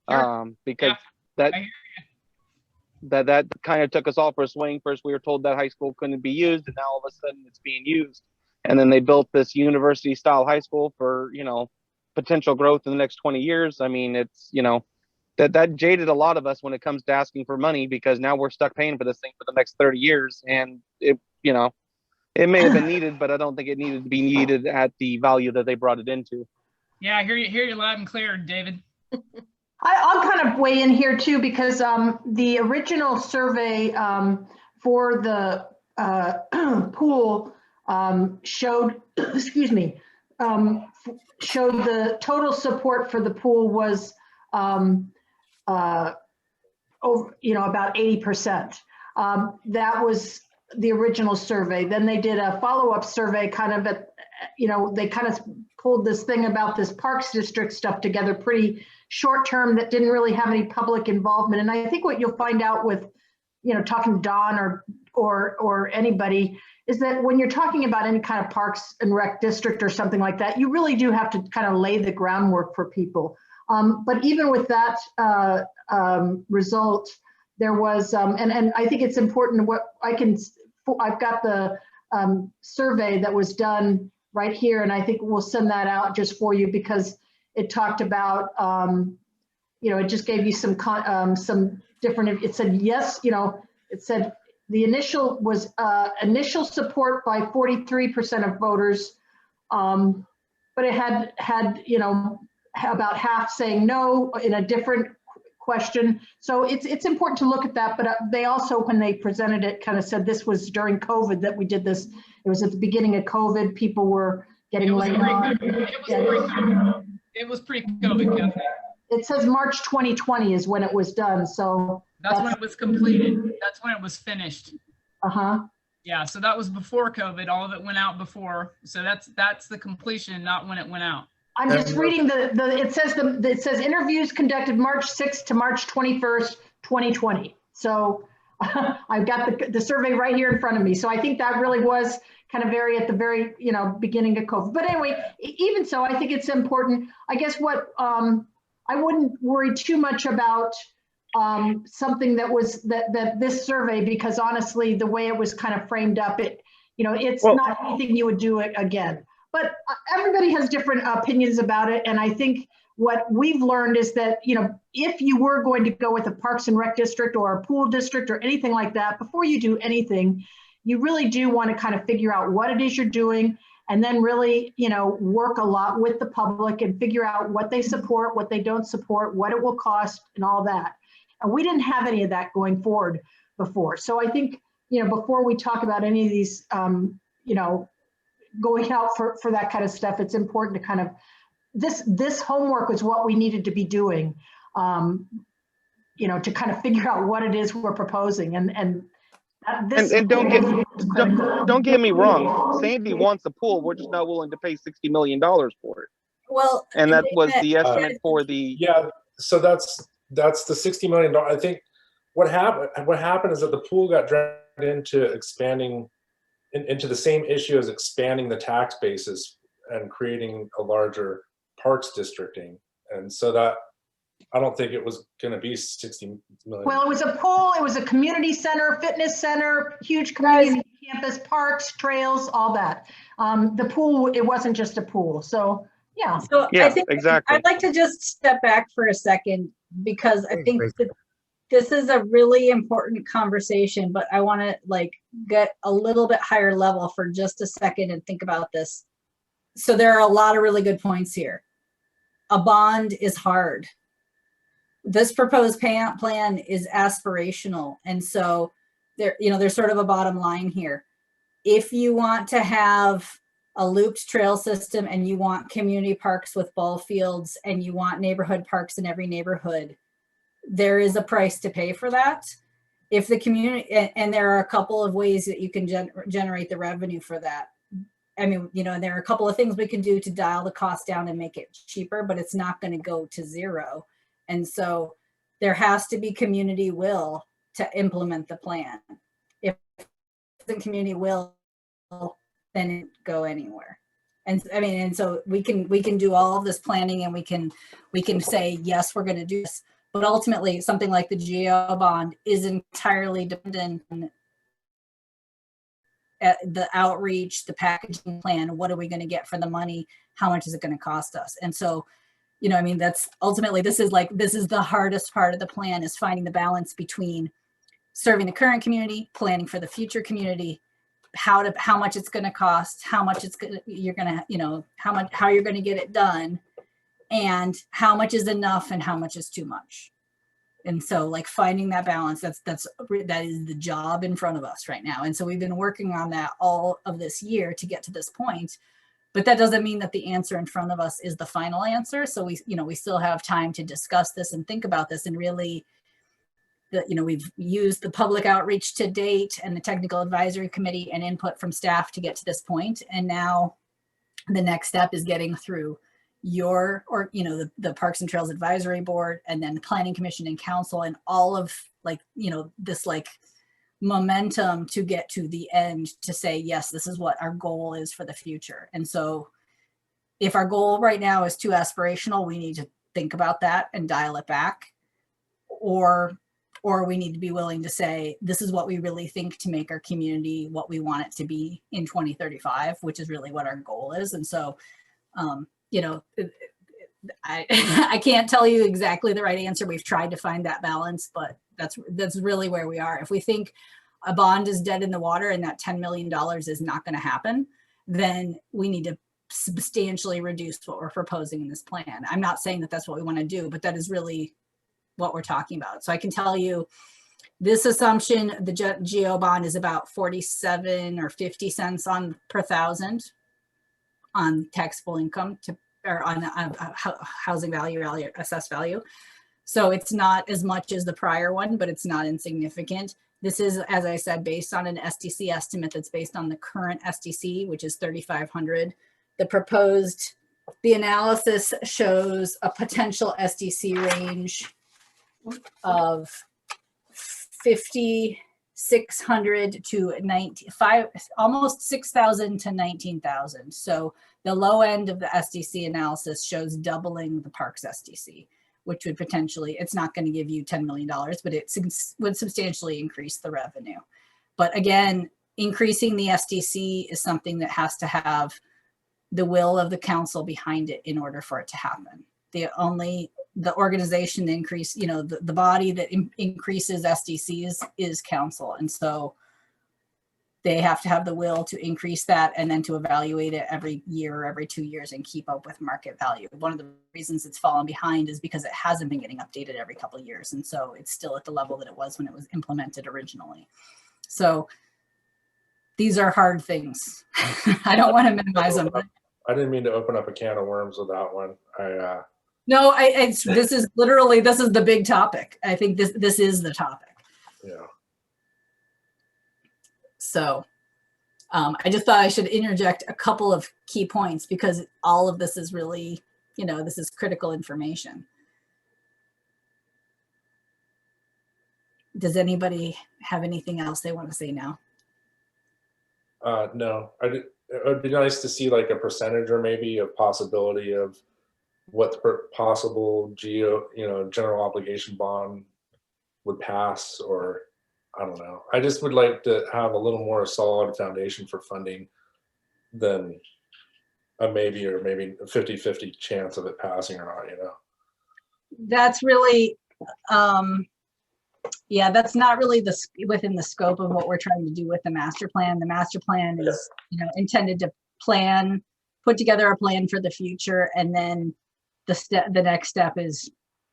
because that kind of took us all for a swing. First we were told that high school couldn't be used, and now all of a sudden it's being used. And then they built this university style high school for, you know, potential growth in the next 20 years. I mean, it's, you know, that jaded a lot of us when it comes to asking for money, because now we're stuck paying for this thing for the next 30 years. And it, you know, it may have been needed, but I don't think it needed to be needed at the value that they brought it into. Yeah, I hear you loud and clear, David. I'll kind of weigh in here too, because the original survey for the pool showed, excuse me, showed the total support for the pool was over, you know, about 80%. That was the original survey. Then they did a follow-up survey kind of at, you know, they kind of pulled this thing about this Parks District stuff together pretty short term that didn't really have any public involvement. And I think what you'll find out with, you know, talking to Don or anybody is that when you're talking about any kind of Parks and Rec district or something like that, you really do have to kind of lay the groundwork for people. But even with that result, there was, and I think it's important what I've got the survey that was done right here, and I think we'll send that out just for you because it talked about, you know, it just gave you some different, it said yes, you know, it said the initial was initial support by 43% of voters, But it had, you know, about half saying no in a different question. So it's important to look at that, but they also, when they presented it, kind of said this was during COVID that we did this. It was at the beginning of COVID. People were getting laid off. It was pre-COVID, Kathleen. It says March 2020 is when it was done, so. That's when it was completed. That's when it was finished. Uh-huh. Yeah, so that was before COVID. All of it went out before. So that's the completion, not when it went out. I'm just reading it says interviews conducted March 6th to March 21st, 2020. So I've got the survey right here in front of me. So I think that really was kind of at the very, you know, beginning of COVID. But anyway, even so, I think it's important. I guess what I wouldn't worry too much about something that this survey, because honestly, the way it was kind of framed up, it's not anything you would do it again. But everybody has different opinions about it. And I think what we've learned is that, you know, if you were going to go with a Parks and Rec district or a pool district or anything like that, before you do anything, you really do want to kind of figure out what it is you're doing, and then really, you know, work a lot with the public and figure out what they support, what they don't support, what it will cost, and all that. And we didn't have any of that going forward before. So I think, you know, before we talk about any of these, you know, going out for that kind of stuff, it's important to kind of, this homework was what we needed to be doing, you know, to kind of figure out what it is we're proposing. And don't get me wrong. Sandy wants a pool. We're just not willing to pay $60 million for it. Well, And that was the estimate for the. Yeah, so that's the $60 million. I think what happened is that the pool got dragged into expanding into the same issue as expanding the tax basis and creating a larger parks districting. And so that, I don't think it was going to be 60 million. Well, it was a pool, it was a community center, fitness center, huge community campus, parks, trails, all that. The pool, it wasn't just a pool. So, yeah. So yeah, I think exactly. I'd like to just step back for a second, because I think that this is a really important conversation, but I want to like get a little bit higher level for just a second and think about this. So there are a lot of really good points here. A bond is hard. This proposed payout plan is aspirational. And so there, you know, there's sort of a bottom line here. If you want to have a looped trail system and you want community parks with ball fields and you want neighborhood parks in every neighborhood, there is a price to pay for that. If the community, and there are a couple of ways that you can generate the revenue for that. I mean, you know, and there are a couple of things we can do to dial the cost down and make it cheaper, but it's not going to go to zero. And so there has to be community will to implement the plan. If the community will, then it go anywhere. And I mean, and so we can do all of this planning and we can say, yes, we're going to do this. But ultimately, something like the GO bond is entirely dependent on the outreach, the packaging plan. What are we going to get for the money? How much is it going to cost us? And so, you know, I mean, that's ultimately, this is the hardest part of the plan, is finding the balance between serving the current community, planning for the future community, how much it's going to cost, how much you're going to, you know, how you're going to get it done, and how much is enough and how much is too much. And so like finding that balance, that is the job in front of us right now. And so we've been working on that all of this year to get to this point, but that doesn't mean that the answer in front of us is the final answer. So we still have time to discuss this and think about this, and really, we've used the public outreach to date and the technical advisory committee and input from staff to get to this point. And now the next step is getting through the Parks and Trails Advisory Board, and then the Planning Commission and Council, and all of this momentum to get to the end to say, yes, this is what our goal is for the future. And so if our goal right now is too aspirational, we need to think about that and dial it back, or we need to be willing to say, this is what we really think to make our community what we want it to be in 2035, which is really what our goal is. And so, I can't tell you exactly the right answer. We've tried to find that balance, but that's really where we are. If we think a bond is dead in the water and that $10 million is not going to happen, then we need to substantially reduce what we're proposing in this plan. I'm not saying that that's what we want to do, but that is really what we're talking about. So I can tell you this assumption, the GO bond is about 47 or 50 cents on per thousand on taxable income or on housing value, assessed value. So it's not as much as the prior one, but it's not insignificant. This is, as I said, based on an SDC estimate that's based on the current SDC, which is 3,500. The analysis shows a potential SDC range of 5,600 to 95, almost 6,000 to 19,000. So the low end of the SDC analysis shows doubling the parks SDC, which would potentially, it's not going to give you $10 million, but it would substantially increase the revenue. But again, increasing the SDC is something that has to have the will of the council behind it in order for it to happen. The organization that increase, the body that increases SDCs is council. And so they have to have the will to increase that and then to evaluate it every year or every 2 years and keep up with market value. One of the reasons it's fallen behind is because it hasn't been getting updated every couple of years. And so it's still at the level that it was when it was implemented originally. So these are hard things. I don't want to minimize them. I didn't mean to open up a can of worms with that one. No, this is literally, this is the big topic. I think this is the topic. Yeah. So I just thought I should interject a couple of key points because all of this is really, this is critical information. Does anybody have anything else they want to say now? No, it would be nice to see like a percentage or maybe a possibility of what the possible general obligation bond would pass, or I don't know. I just would like to have a little more solid foundation for funding than a maybe or maybe a 50-50 chance of it passing or not, That's really, yeah, that's not really within the scope of what we're trying to do with the master plan. The master plan is, intended to put together a plan for the future, and then the next step is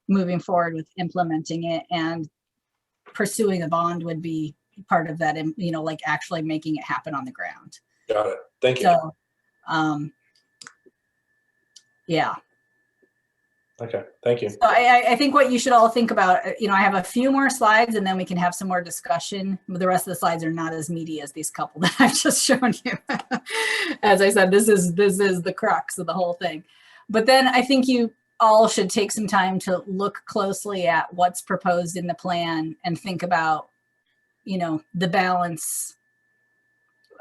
moving forward with implementing it, and pursuing a bond would be part of that, and like actually making it happen on the ground. Got it. Thank you. So, yeah. Okay, thank you. So I think what you should all think about, I have a few more slides and then we can have some more discussion. The rest of the slides are not as meaty as these couple that I've just shown you. As I said, this is the crux of the whole thing. But then I think you all should take some time to look closely at what's proposed in the plan and think about, the balance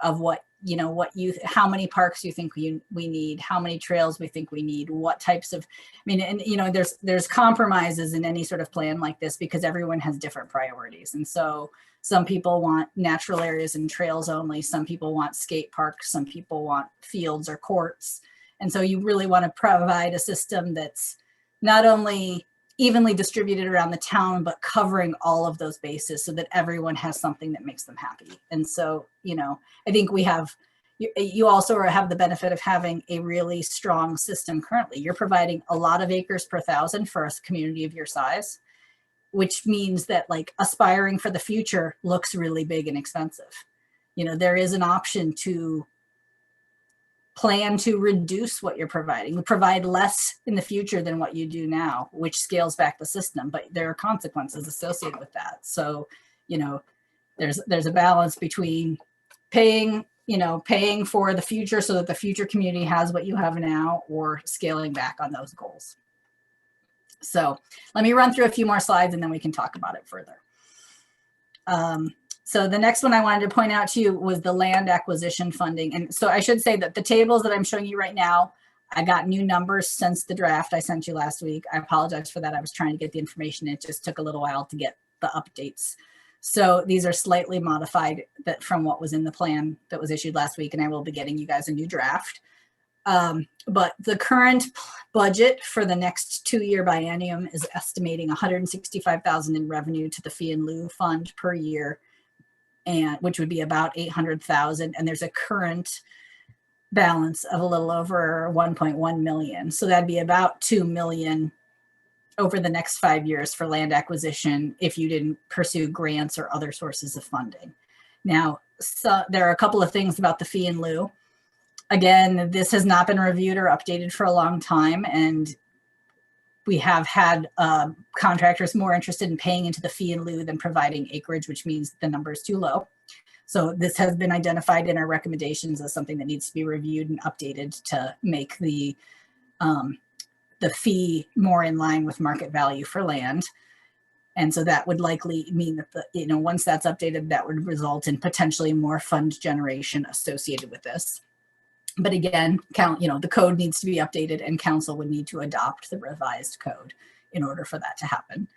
of how many parks you think we need, how many trails we think we need, what types of, there's compromises in any sort of plan like this because everyone has different priorities. And so some people want natural areas and trails only. Some people want skate parks. Some people want fields or courts. And so you really want to provide a system that's not only evenly distributed around the town, but covering all of those bases so that everyone has something that makes them happy. And so, I think you also have the benefit of having a really strong system currently. You're providing a lot of acres per thousand for a community of your size, which means that like aspiring for the future looks really big and expensive. There is an option to plan to reduce what you're providing, provide less in the future than what you do now, which scales back the system, but there are consequences associated with that. So, there's a balance between paying for the future so that the future community has what you have now, or scaling back on those goals. So let me run through a few more slides and then we can talk about it further. So the next one I wanted to point out to you was the land acquisition funding. And so I should say that the tables that I'm showing you right now, I got new numbers since the draft I sent you last week. I apologize for that. I was trying to get the information. It just took a little while to get the updates. So these are slightly modified from what was in the plan that was issued last week, and I will be getting you guys a new draft. But the current budget for the next 2-year biennium is estimating $165,000 in revenue to the fee and lieu fund per year, and which would be about $800,000. And there's a current balance of a little over 1.1 million. So that'd be about 2 million over the next 5 years for land acquisition if you didn't pursue grants or other sources of funding. Now, so there are a couple of things about the fee in lieu. Again, this has not been reviewed or updated for a long time, and we have had contractors more interested in paying into the fee in lieu than providing acreage, which means the number is too low. So this has been identified in our recommendations as something that needs to be reviewed and updated to make the fee more in line with market value for land. And so that would likely mean that once that's updated, that would result in potentially more fund generation associated with this. But again, the code needs to be updated, and council would need to adopt the revised code in order for that to happen.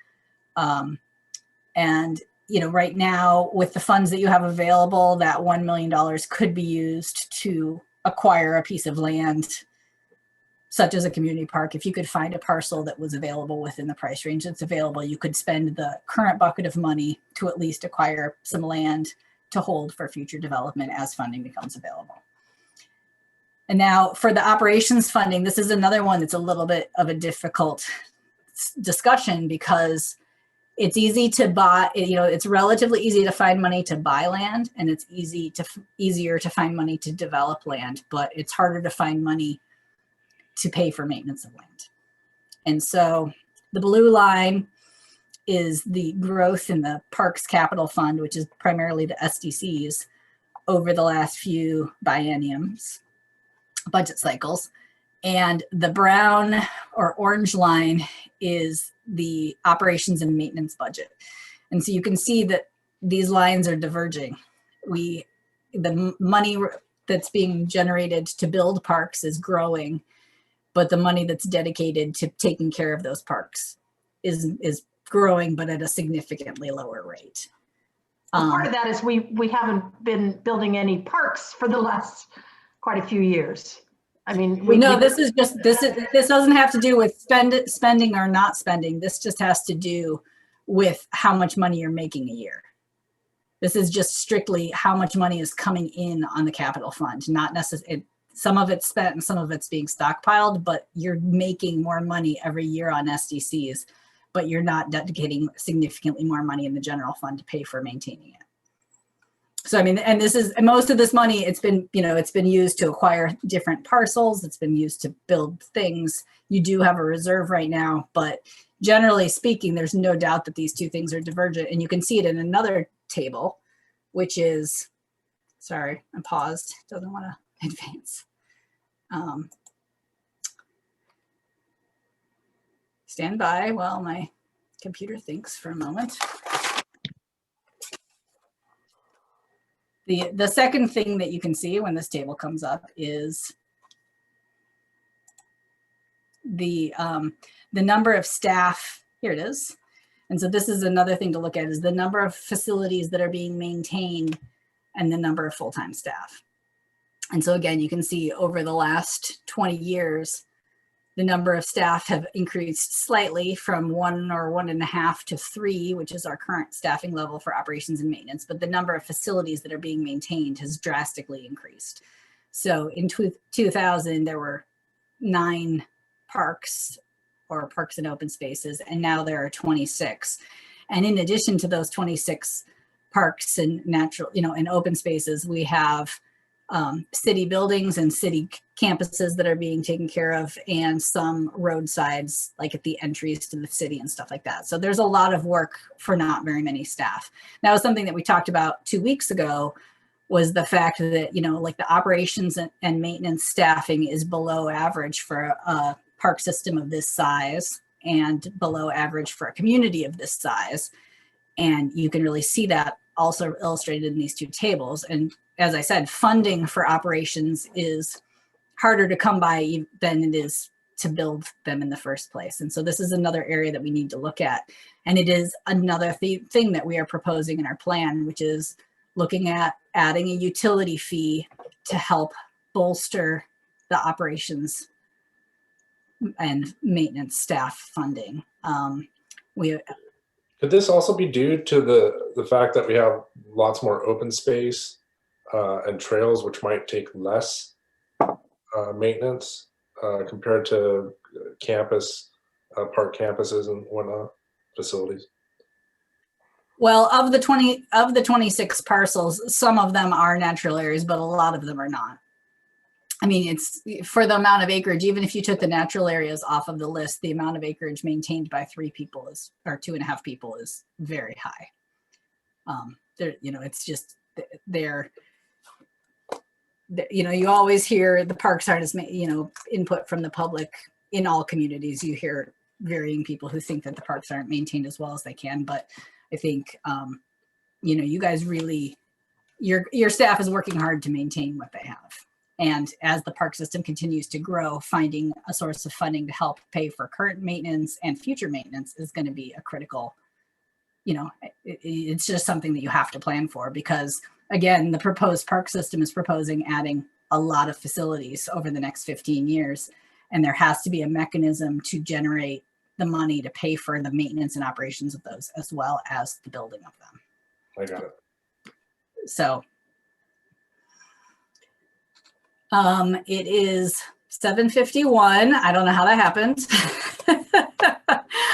Right now, with the funds that you have available, that $1 million could be used to acquire a piece of land, such as a community park. If you could find a parcel that was available within the price range that's available, you could spend the current bucket of money to at least acquire some land to hold for future development as funding becomes available. And now for the operations funding, this is another one that's a little bit of a difficult discussion because it's easy to buy, it's relatively easy to find money to buy land, and it's easier to find money to develop land, but it's harder to find money to pay for maintenance of land. And so the blue line is the growth in the Parks Capital Fund, which is primarily the SDCs over the last few bienniums, budget cycles. And the brown or orange line is the operations and maintenance budget. And so you can see that these lines are diverging. The money that's being generated to build parks is growing, but the money that's dedicated to taking care of those parks is growing, but at a significantly lower rate. Part of that is we haven't been building any parks for the last quite a few years. I mean, this doesn't have to do with spending or not spending. This just has to do with how much money you're making a year. This is just strictly how much money is coming in on the capital fund, not necessarily. Some of it's spent and some of it's being stockpiled, but you're making more money every year on SDCs, but you're not dedicating significantly more money in the general fund to pay for maintaining it. So, I mean, and most of this money, it's been used to acquire different parcels. It's been used to build things. You do have a reserve right now, but generally speaking, there's no doubt that these two things are divergent. And you can see it in another table, which is, sorry, I paused. Doesn't want to advance. Stand by while my computer thinks for a moment. The second thing that you can see when this table comes up is the number of staff. Here it is. And so this is another thing to look at, is the number of facilities that are being maintained and the number of full-time staff. And so again, you can see over the last 20 years, the number of staff have increased slightly from 1 or 1.5 to 3, which is our current staffing level for operations and maintenance. But the number of facilities that are being maintained has drastically increased. So in 2000, there were 9 parks or parks and open spaces, and now there are 26. And in addition to those 26 parks and and open spaces, we have city buildings and city campuses that are being taken care of, and some roadsides like at the entries to the city and stuff like that. So there's a lot of work for not very many staff. That was something that we talked about 2 weeks ago, was the fact that, like the operations and maintenance staffing is below average for a park system of this size and below average for a community of this size. And you can really see that also illustrated in these two tables. And as I said, funding for operations is harder to come by than it is to build them in the first place. And so this is another area that we need to look at. And it is another thing that we are proposing in our plan, which is looking at adding a utility fee to help bolster the operations and maintenance staff funding. Could this also be due to the fact that we have lots more open space and trails, which might take less maintenance compared to campus, park campuses and whatnot, facilities? Well, of the 26 parcels, some of them are natural areas, but a lot of them are not. I mean, it's for the amount of acreage, even if you took the natural areas off of the list, the amount of acreage maintained by 3 people is, or 2.5 people is very high. It's just they're, you always hear the parks aren't as, input from the public in all communities. You hear varying people who think that the parks aren't maintained as well as they can. But I think, you guys really, your staff is working hard to maintain what they have. And as the park system continues to grow, finding a source of funding to help pay for current maintenance and future maintenance is going to be a critical, it's just something that you have to plan for, because again, the proposed park system is proposing adding a lot of facilities over the next 15 years. And there has to be a mechanism to generate the money to pay for the maintenance and operations of those, as well as the building of them. I got it. So it is 7:51. I don't know how that happened.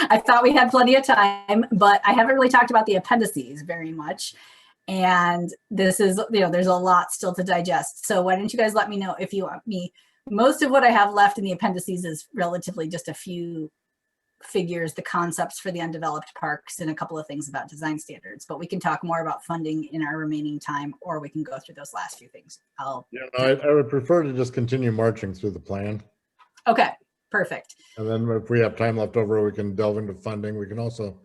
I thought we had plenty of time, but I haven't really talked about the appendices very much. And this is, there's a lot still to digest. So why don't you guys let me know if you want me. Most of what I have left in the appendices is relatively just a few figures, the concepts for the undeveloped parks, and a couple of things about design standards. But we can talk more about funding in our remaining time, or we can go through those last few things. I would prefer to just continue marching through the plan. Okay, perfect. And then if we have time left over, we can delve into funding. We can also,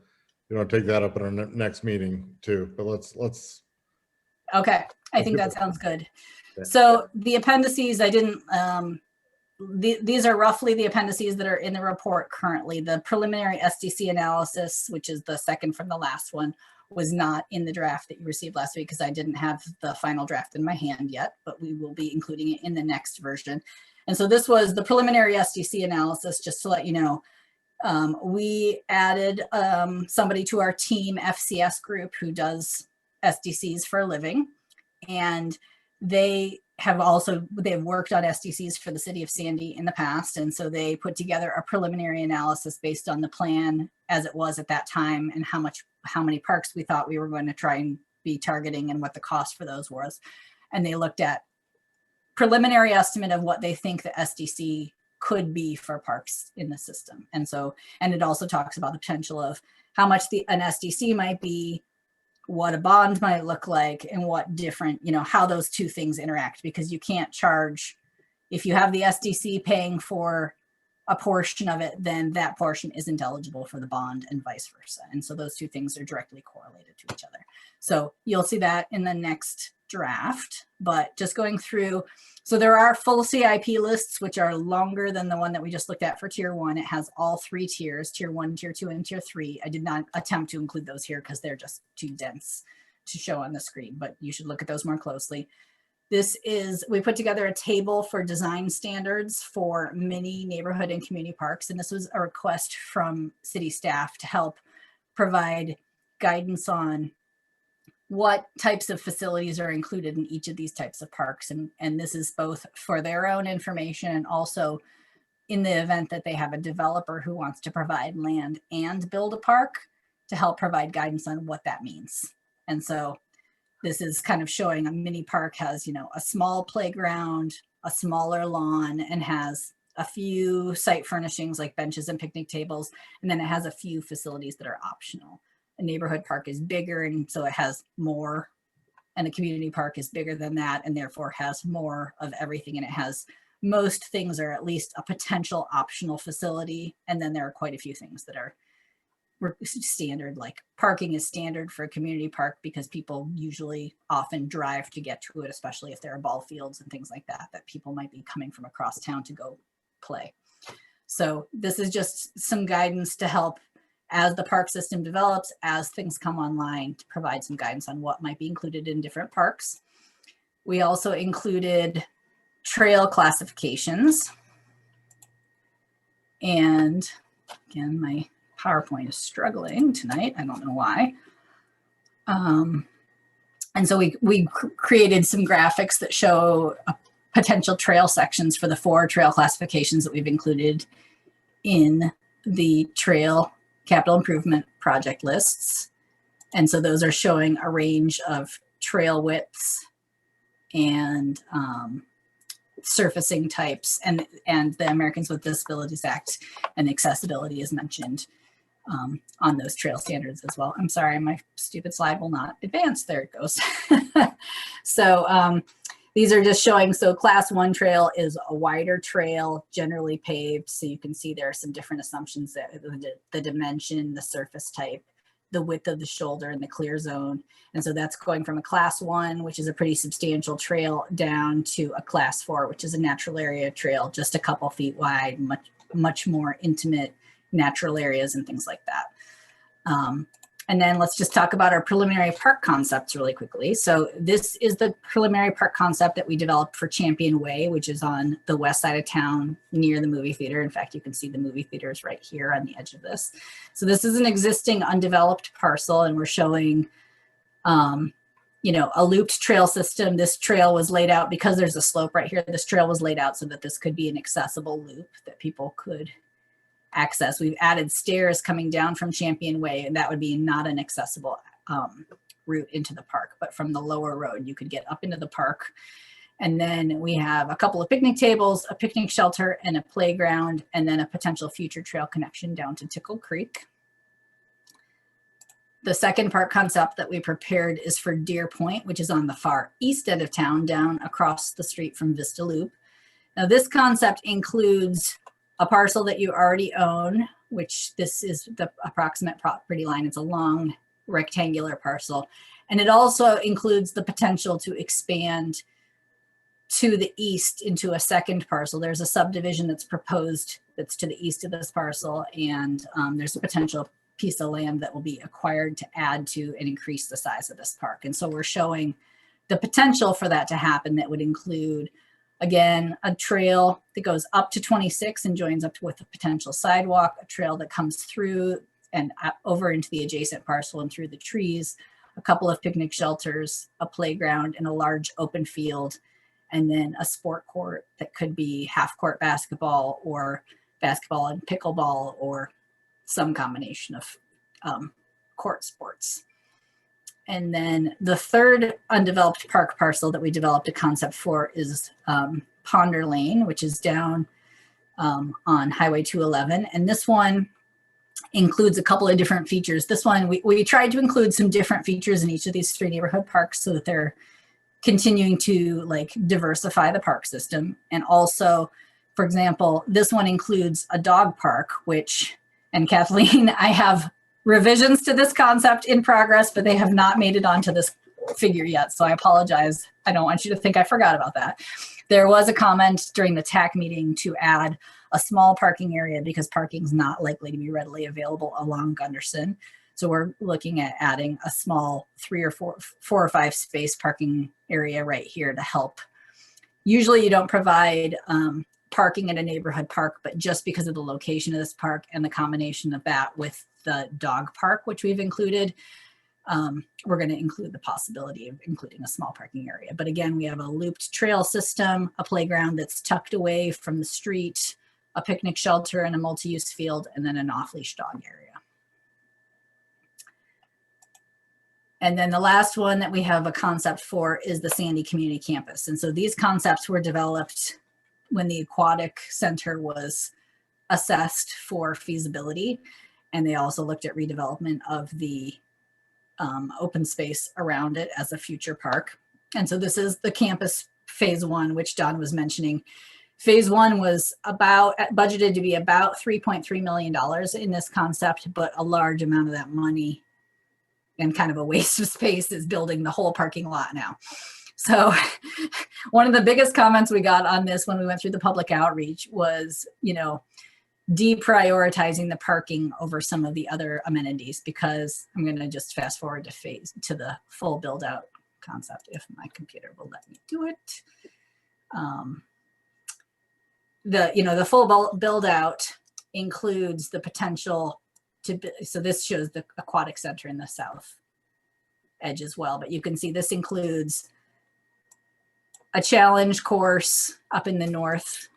take that up at our next meeting too. But let's. Okay, I think that sounds good. Okay. So the appendices, I didn't, these are roughly the appendices that are in the report currently. The preliminary SDC analysis, which is the second from the last one, was not in the draft that you received last week because I didn't have the final draft in my hand yet, but we will be including it in the next version. And so this was the preliminary SDC analysis, just to let you know. We added somebody to our team, FCS group, who does SDCs for a living. And they've worked on SDCs for the city of Sandy in the past. And so they put together a preliminary analysis based on the plan as it was at that time, and how many parks we thought we were going to try and be targeting and what the cost for those was. And they looked at preliminary estimate of what they think the SDC could be for parks in the system. And it also talks about the potential of how much an SDC might be, what a bond might look like, and what different, how those two things interact, because you can't charge, if you have the SDC paying for a portion of it, then that portion isn't eligible for the bond and vice versa. And so those two things are directly correlated to each other. So you'll see that in the next draft, but just going through. So there are full CIP lists, which are longer than the one that we just looked at for tier 1. It has all 3 tiers, tier 1, tier 2, and tier 3. I did not attempt to include those here because they're just too dense to show on the screen, but you should look at those more closely. We put together a table for design standards for many neighborhood and community parks. And this was a request from city staff to help provide guidance on what types of facilities are included in each of these types of parks. And this is both for their own information and also in the event that they have a developer who wants to provide land and build a park, to help provide guidance on what that means. And so this is kind of showing a mini park has, a small playground, a smaller lawn, and has a few site furnishings like benches and picnic tables. And then it has a few facilities that are optional. A neighborhood park is bigger, and so it has more, and a community park is bigger than that and therefore has more of everything. And it has, most things are at least a potential optional facility. And then there are quite a few things that are standard, like parking is standard for a community park because people usually often drive to get to it, especially if there are ball fields and things like that people might be coming from across town to go play. So this is just some guidance to help as the park system develops, as things come online, to provide some guidance on what might be included in different parks. We also included trail classifications. And again, my PowerPoint is struggling tonight. I don't know why. And so we created some graphics that show potential trail sections for the 4 trail classifications that we've included in the trail capital improvement project lists. And so those are showing a range of trail widths and surfacing types, and the Americans with Disabilities Act and accessibility is mentioned on those trail standards as well. I'm sorry, my stupid slide will not advance. There it goes. So these are just showing, so class 1 trail is a wider trail, generally paved. So you can see there are some different assumptions that the dimension, the surface type, the width of the shoulder, and the clear zone. And so that's going from a class 1, which is a pretty substantial trail, down to a class 4, which is a natural area trail, just a couple feet wide, much more intimate natural areas and things like that. And then let's just talk about our preliminary park concepts really quickly. So this is the preliminary park concept that we developed for Champion Way, which is on the west side of town near the movie theater. In fact, you can see the movie theaters right here on the edge of this. So this is an existing undeveloped parcel, and we're showing, you know, a looped trail system. This trail was laid out because there's a slope right here. This trail was laid out so that this could be an accessible loop that people could access. We've added stairs coming down from Champion Way, and that would be not an accessible route into the park, but from the lower road, you could get up into the park. And then we have a couple of picnic tables, a picnic shelter, and a playground, and then a potential future trail connection down to Tickle Creek. The second park concept that we prepared is for Deer Point, which is on the far east end of town, down across the street from Vista Loop. Now this concept includes a parcel that you already own, which this is the approximate property line. It's a long rectangular parcel. And it also includes the potential to expand to the east into a second parcel. There's a subdivision that's proposed that's to the east of this parcel, and there's a potential piece of land that will be acquired to add to and increase the size of this park. And so we're showing the potential for that to happen. That would include, again, a trail that goes up to 26 and joins up with a potential sidewalk, a trail that comes through and over into the adjacent parcel and through the trees, a couple of picnic shelters, a playground, and a large open field, and then a sport court that could be half-court basketball or basketball and pickleball or some combination of court sports. And then the third undeveloped park parcel that we developed a concept for is Ponder Lane, which is down on Highway 211. And this one includes a couple of different features. This one, we tried to include some different features in each of these 3 neighborhood parks so that they're continuing to like diversify the park system. And also, for example, this one includes a dog park, which, and Kathleen, I have revisions to this concept in progress, but they have not made it onto this figure yet. So I apologize. I don't want you to think I forgot about that. There was a comment during the TAC meeting to add a small parking area because parking is not likely to be readily available along Gunderson. So we're looking at adding a small 3 or 4 or 5 space parking area right here to help. Usually you don't provide parking at a neighborhood park, but just because of the location of this park and the combination of that with the dog park, which we've included, we're going to include the possibility of including a small parking area. But again, we have a looped trail system, a playground that's tucked away from the street, a picnic shelter and a multi-use field, and then an off-leash dog area. And then the last one that we have a concept for is the Sandy Community Campus. And so these concepts were developed when the Aquatic Center was assessed for feasibility. And they also looked at redevelopment of the open space around it as a future park. And so this is the campus phase 1, which Don was mentioning. Phase 1 was budgeted to be about $3.3 million in this concept, but a large amount of that money and kind of a waste of space is building the whole parking lot now. So one of the biggest comments we got on this when we went through the public outreach was, you know, deprioritizing the parking over some of the other amenities, because I'm going to just fast forward to the full build out concept if my computer will let me do it. The full build out includes the potential so this shows the aquatic center in the south edge as well, but you can see this includes a challenge course up in the north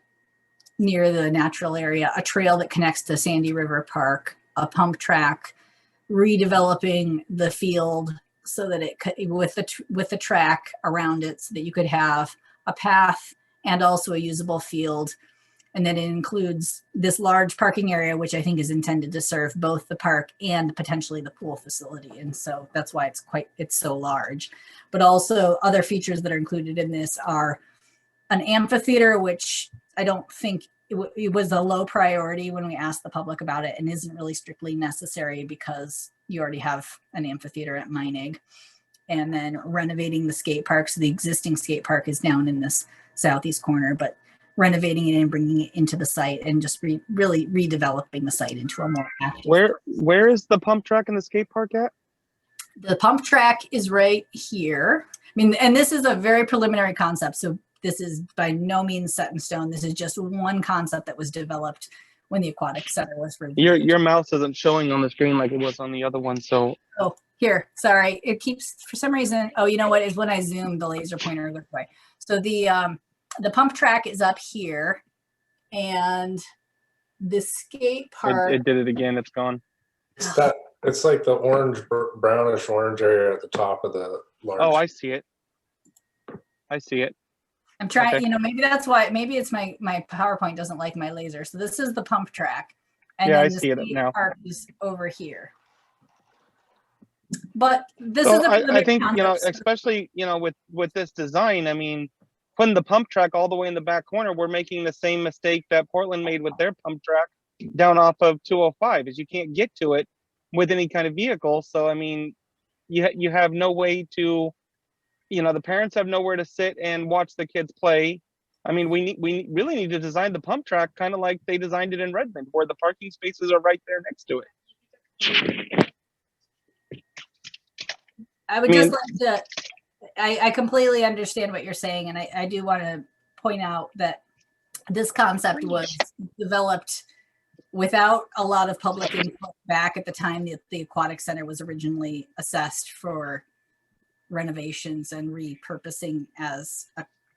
near the natural area, a trail that connects to Sandy River Park, a pump track, redeveloping the field so that it could, with the track around it, so that you could have a path and also a usable field. And then it includes this large parking area, which I think is intended to serve both the park and potentially the pool facility. And so that's why it's so large. But also other features that are included in this are an amphitheater, which I don't think it was a low priority when we asked the public about it, and isn't really strictly necessary because you already have an amphitheater at Meinig. And then renovating the skate park. So the existing skate park is down in this southeast corner, but renovating it and bringing it into the site and just really redeveloping the site into a more active. Where is the pump track and the skate park at? The pump track is right here. I mean, and this is a very preliminary concept. So this is by no means set in stone. This is just one concept that was developed when the aquatic center was reviewed. Your mouse isn't showing on the screen like it was on the other one. So oh, here, sorry. It keeps, for some reason, oh, you know what, is when I zoom, the laser pointer goes away. So the pump track is up here, and the skate park. it did it again. It's gone. It's like the orange, brownish orange area at the top of the large. Oh, I see it. I see it. I'm trying, Okay. Maybe that's why, maybe it's my PowerPoint doesn't like my laser. So this is the pump track. And Yeah, then I the see it skate now. park is over here. But this So is a I preliminary think, concept. especially, with this design, I mean, putting the pump track all the way in the back corner, we're making the same mistake that Portland made with their pump track down off of 205, is you can't get to it with any kind of vehicle. So, I mean, you have no way to, the parents have nowhere to sit and watch the kids play. I mean, we really need to design the pump track kind of like they designed it in Redmond, where the parking spaces are right there next to it. I would just like to, I completely understand what you're saying. And I do want to point out that this concept was developed without a lot of public input back at the time that the aquatic center was originally assessed for renovations and repurposing as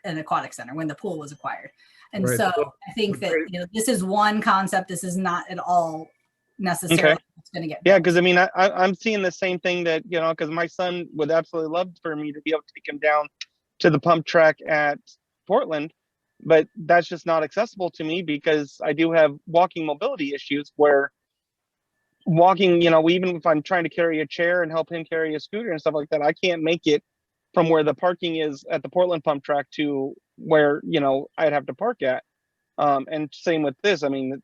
an aquatic center when the pool was acquired. And Right. so I think that, this is one concept. This is not at all necessarily what's going to get Yeah, built. because I mean, I'm seeing the same thing that, because my son would absolutely love for me to be able to take him down to the pump track at Portland, but that's just not accessible to me because I do have walking mobility issues where walking, even if I'm trying to carry a chair and help him carry a scooter and stuff like that, I can't make it from where the parking is at the Portland pump track to where, I'd have to park at. And same with this, I mean,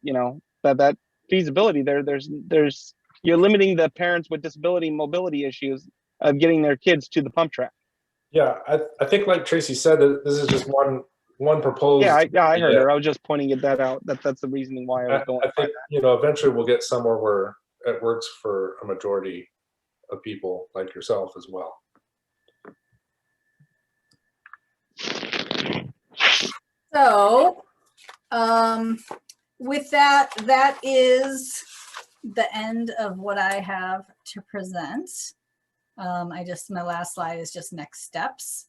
that feasibility there's you're limiting the parents with disability mobility issues of getting their kids to the pump track. Yeah, I think like Tracy said, that this is just one proposed. Yeah, I heard her. I was just pointing that out. That's the reasoning why I was going. I think eventually we'll get somewhere where it works for a majority of people like yourself as well. So, with that, that is the end of what I have to present. My last slide is just next steps.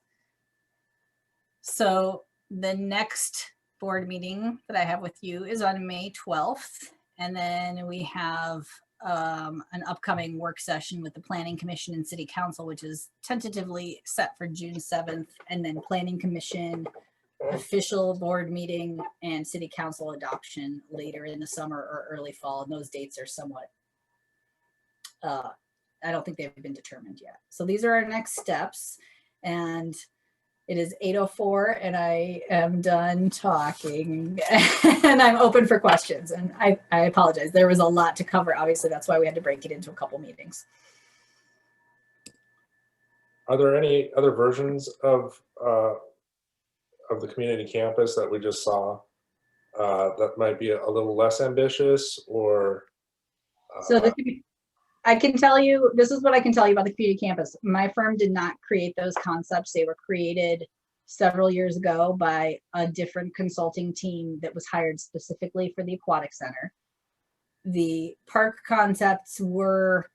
So the next board meeting that I have with you is on May 12th. And then we have an upcoming work session with the Planning Commission and City Council, which is tentatively set for June 7th. And then Planning Commission official board meeting and City Council adoption later in the summer or early fall. And those dates are somewhat, I don't think they've been determined yet. So these are our next steps. And it is 8:04 and I am done talking and I'm open for questions. And I apologize. There was a lot to cover. Obviously, that's why we had to break it into a couple meetings. Are there any other versions of the community campus that we just saw that might be a little less ambitious, or? So I can tell you, this is what I can tell you about the community campus. My firm did not create those concepts. They were created several years ago by a different consulting team that was hired specifically for the aquatic center. The park concepts were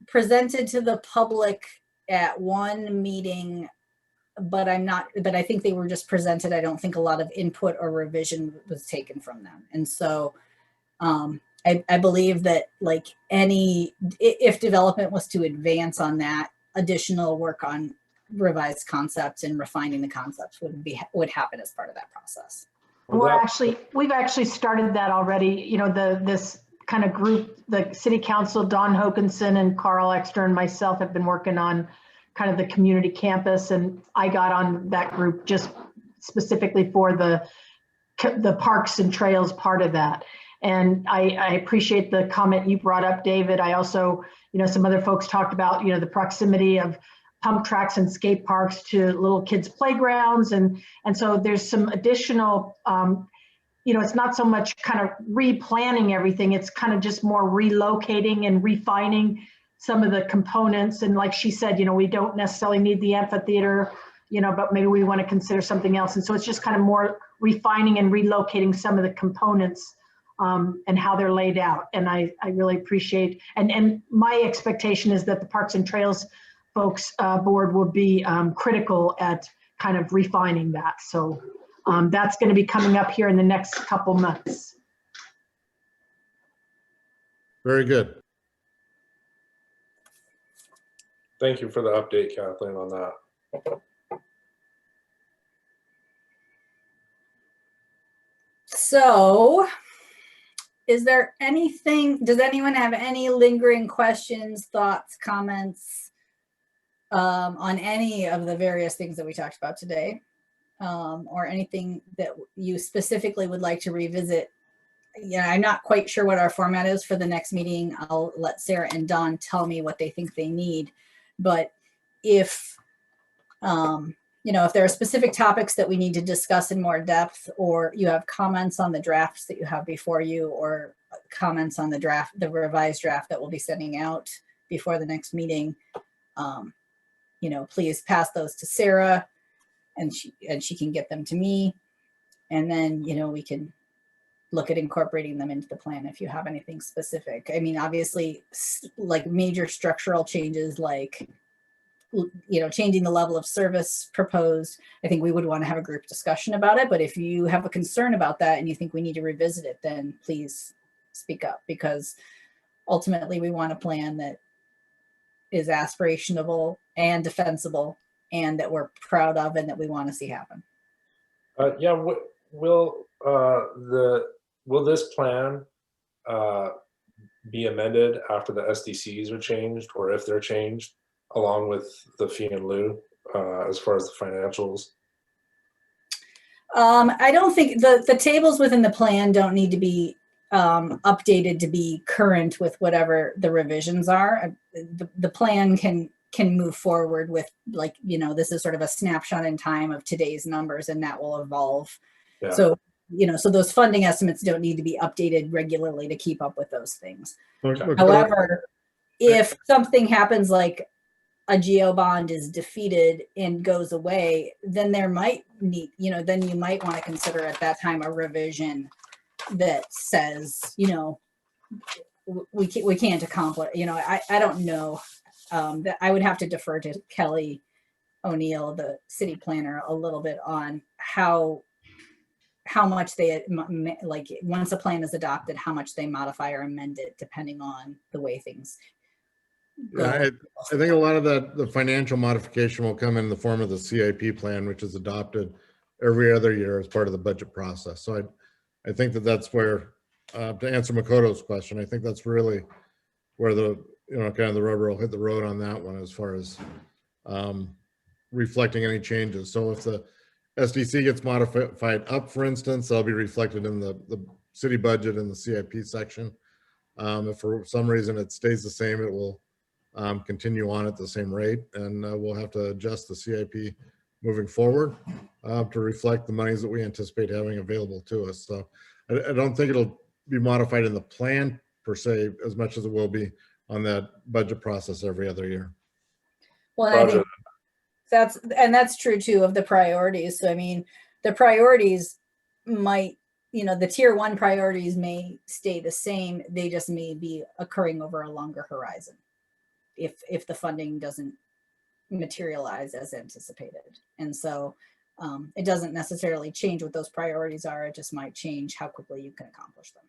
presented to the public at one meeting but I think they were just presented. I don't think a lot of input or revision was taken from them. And so I believe that like if development was to advance on that, additional work on revised concepts and refining the concepts would happen as part of that process. We've actually started that already. You know, this kind of group, the city council, Don Hokinson and Carl Exter and myself have been working on kind of the community campus, and I got on that group just specifically for the parks and trails part of that. And I appreciate the comment you brought up, David. I also, you know, some other folks talked about, you know, the proximity of pump tracks and skate parks to little kids' playgrounds. And so there's some additional, you know, it's not so much kind of replanning everything. It's kind of just more relocating and refining some of the components. And like she said, you know, we don't necessarily need the amphitheater, you know, but maybe we want to consider something else. And so it's just kind of more refining and relocating some of the components and how they're laid out. And I really appreciate, and my expectation is that the Parks and Trails folks board will be critical at kind of refining that. So that's going to be coming up here in the next couple months. Very good. Thank you for the update, Kathleen, on that. So is there anything, does anyone have any lingering questions, thoughts, comments on any of the various things that we talked about today? Or anything that you specifically would like to revisit? Yeah, I'm not quite sure what our format is for the next meeting. I'll let Sarah and Don tell me what they think they need. But if, you know, if there are specific topics that we need to discuss in more depth, or you have comments on the drafts that you have before you, or comments on the revised draft that we'll be sending out before the next meeting, you know, please pass those to Sarah, and she can get them to me. And then, you know, we can look at incorporating them into the plan if you have anything specific. I mean, obviously, like major structural changes, like, you know, changing the level of service proposed, I think we would want to have a group discussion about it. But if you have a concern about that and you think we need to revisit it, then please speak up, because ultimately we want a plan that is aspirational and defensible and that we're proud of and that we want to see happen. Yeah, will this plan be amended after the SDCs are changed, or if they're changed, along with the fee in lieu as far as the financials? I don't think the tables within the plan don't need to be updated to be current with whatever the revisions are. The plan can move forward with, like, you know, this is sort of a snapshot in time of today's numbers, and that will evolve. Yeah. So, you know, so those funding estimates don't need to be updated regularly to keep up with those things. Okay. However, if something happens like a geo bond is defeated and goes away, then there might need, you know, then you might want to consider at that time a revision that says, you know, we can't accomplish, you know, I don't know. That I would have to defer to Kelly O'Neill, the city planner, a little bit on how much they, like, once a plan is adopted, how much they modify or amend it depending on the way things go. Yeah, I think a lot of the financial modification will come in the form of the CIP plan, which is adopted every other year as part of the budget process. So I think that's where, to answer Makoto's question, I think that's really where the, you know, kind of the rubber will hit the road on that one, as far as reflecting any changes. So if the SDC gets modified up, for instance, that'll be reflected in the city budget in the CIP section. If for some reason it stays the same, it will continue on at the same rate, and we'll have to adjust the CIP moving forward to reflect the monies that we anticipate having available to us. So I don't think it'll be modified in the plan per se as much as it will be on that budget process every other year. Well, I think that's true too of the priorities. So I mean, the priorities might, you know, the tier 1 priorities may stay the same. They just may be occurring over a longer horizon if the funding doesn't materialize as anticipated. And so it doesn't necessarily change what those priorities are. It just might change how quickly you can accomplish them.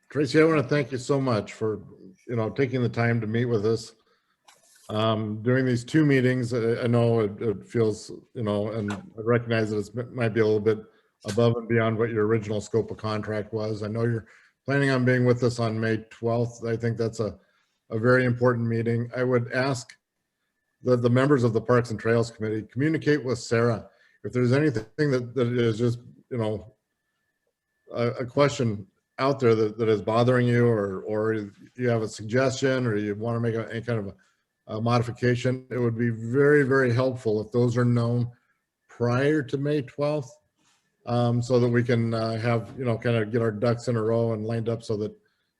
Tracy, I want to thank you so much for, taking the time to meet with us. During these 2 meetings, I know it feels, and I recognize that it might be a little bit above and beyond what your original scope of contract was. I know you're planning on being with us on May 12th. I think that's a very important meeting. I would ask the members of the Parks and Trails Committee, communicate with Sarah. If there's anything that is just, a question out there that is bothering you, or you have a suggestion, or you want to make any kind of a modification, it would be very, very helpful if those are known prior to May 12th, so that we can have, kind of get our ducks in a row and lined up so that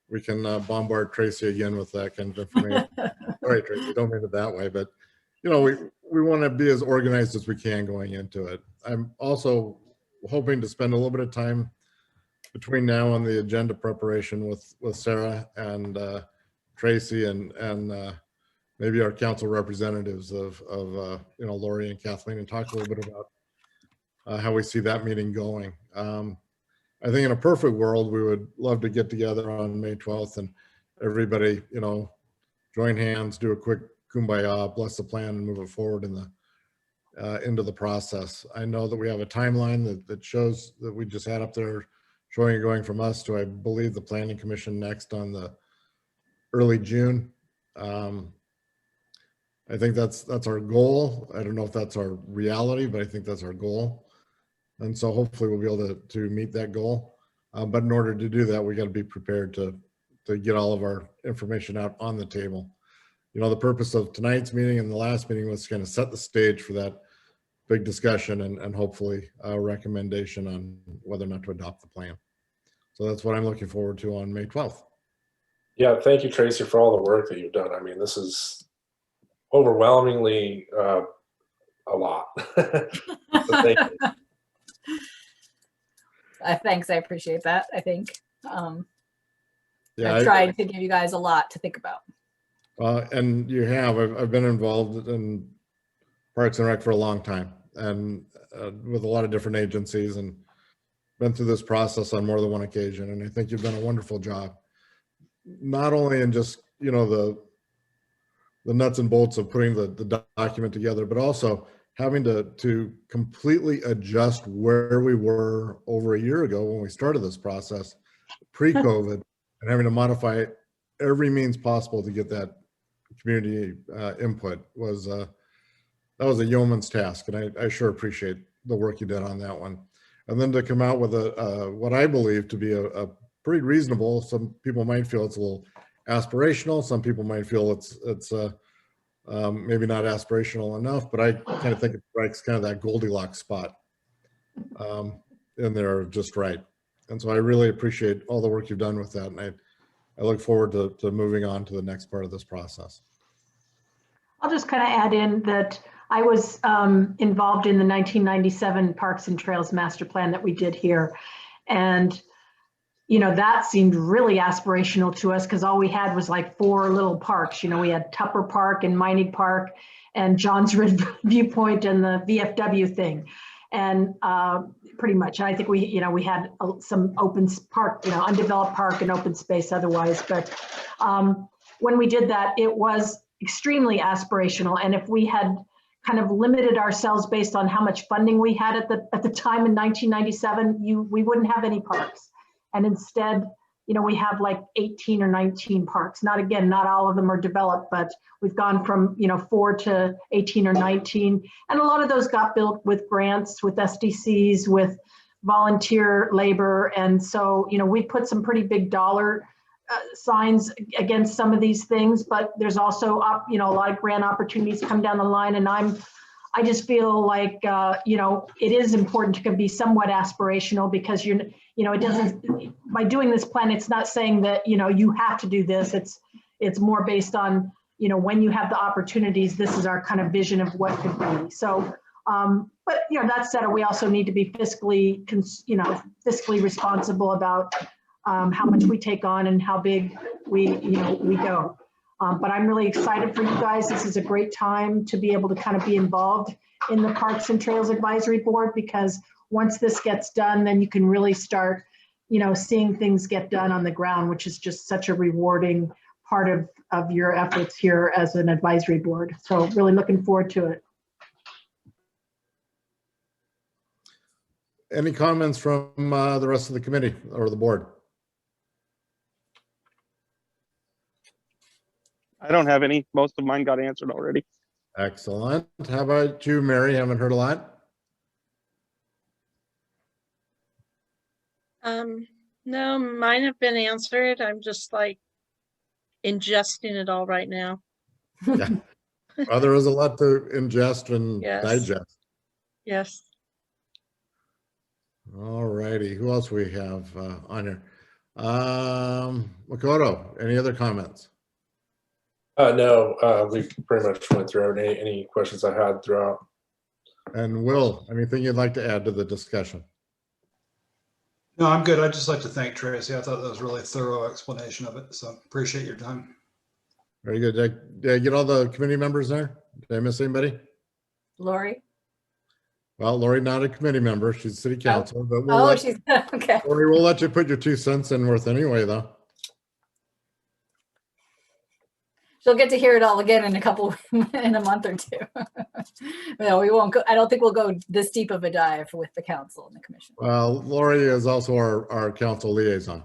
we can bombard Tracy again with that kind of information. All right, Tracy, don't mean it that way, but we want to be as organized as we can going into it. I'm also hoping to spend a little bit of time between now and the agenda preparation with Sarah and Tracy and maybe our council representatives of Lori and Kathleen, and talk a little bit about how we see that meeting going. I think in a perfect world, we would love to get together on May 12th and everybody, join hands, do a quick kumbaya, bless the plan, and move it forward into the process. I know that we have a timeline that shows that we just had up there showing it going from us to, I believe, the Planning Commission next on the early June. I think that's our goal. I don't know if that's our reality, but I think that's our goal. And so hopefully we'll be able to meet that goal. But in order to do that, we got to be prepared to get all of our information out on the table. The purpose of tonight's meeting and the last meeting was to kind of set the stage for that big discussion and hopefully a recommendation on whether or not to adopt the plan. So that's what I'm looking forward to on May 12th. Yeah, thank you, Tracy, for all the work that you've done. I mean, this is overwhelmingly a lot. So thank you. Thanks, I appreciate that. I think Yeah, I've tried to give you guys a lot to think about. And you have. I've been involved in Parks and Rec for a long time, and with a lot of different agencies, and been through this process on more than one occasion. And I think you've done a wonderful job, not only in just the nuts and bolts of putting the document together, but also having to completely adjust where we were over a year ago when we started this process, pre-COVID, and having to modify every means possible to get that community input was that was a yeoman's task, and I sure appreciate the work you did on that one. And then to come out with what I believe to be a pretty reasonable. Some people might feel it's a little aspirational. Some people might feel it's maybe not aspirational enough, but I kind of think it strikes kind of that Goldilocks spot in there just right. And so I really appreciate all the work you've done with that, and I look forward to moving on to the next part of this process. I'll just kind of add in that I was involved in the 1997 Parks and Trails Master Plan that we did here. And, that seemed really aspirational to us because all we had was like 4 little parks. We had Tupper Park and Mining Park and Johns Ridge Viewpoint and the VFW thing. And pretty much, I think we had some open park, undeveloped park and open space otherwise. But when we did that, it was extremely aspirational. And if we had kind of limited ourselves based on how much funding we had at the time in 1997, we wouldn't have any parks. And instead, we have like 18 or 19 parks. Not all of them are developed, but we've gone from 4 to 18 or 19. And a lot of those got built with grants, with SDCs, with volunteer labor. And so, we put some pretty big dollar signs against some of these things, but there's also a lot of grant opportunities come down the line, and I just feel like it is important to be somewhat aspirational because it doesn't, by doing this plan, it's not saying that you have to do this. It's more based on when you have the opportunities, this is our kind of vision of what could be. So but that said, we also need to be fiscally responsible about how much we take on and how big we go. But I'm really excited for you guys. This is a great time to be able to kind of be involved in the Parks and Trails Advisory Board, because once this gets done, then you can really start, seeing things get done on the ground, which is just such a rewarding part of your efforts here as an advisory board. So really looking forward to it. Any comments from the rest of the committee or the board? I don't have any. Most of mine got answered already. Excellent. How about you, Mary? Haven't heard a lot. No, mine have been answered. I'm just like ingesting it all right now. Yeah. Well, there is a lot to ingest and Yes. digest. Yes. All righty. Who else we have on here? Makoto, any other comments? No, we pretty much went through any questions I had throughout. And Will, anything you'd like to add to the discussion? No, I'm good. I'd just like to thank Tracy. I thought that was a really thorough explanation of it. So appreciate your time. Very good. Did I get all the committee members there? Did I miss anybody? Lori? Well, Lori, not a committee member. She's city council, but Oh, she's, okay. Lori, we'll let you put your 2 cents in worth anyway, though. She'll get to hear it all again in a month or two. No, we won't go. I don't think we'll go this deep of a dive with the council and the commission. Well, Lori is also our council liaison.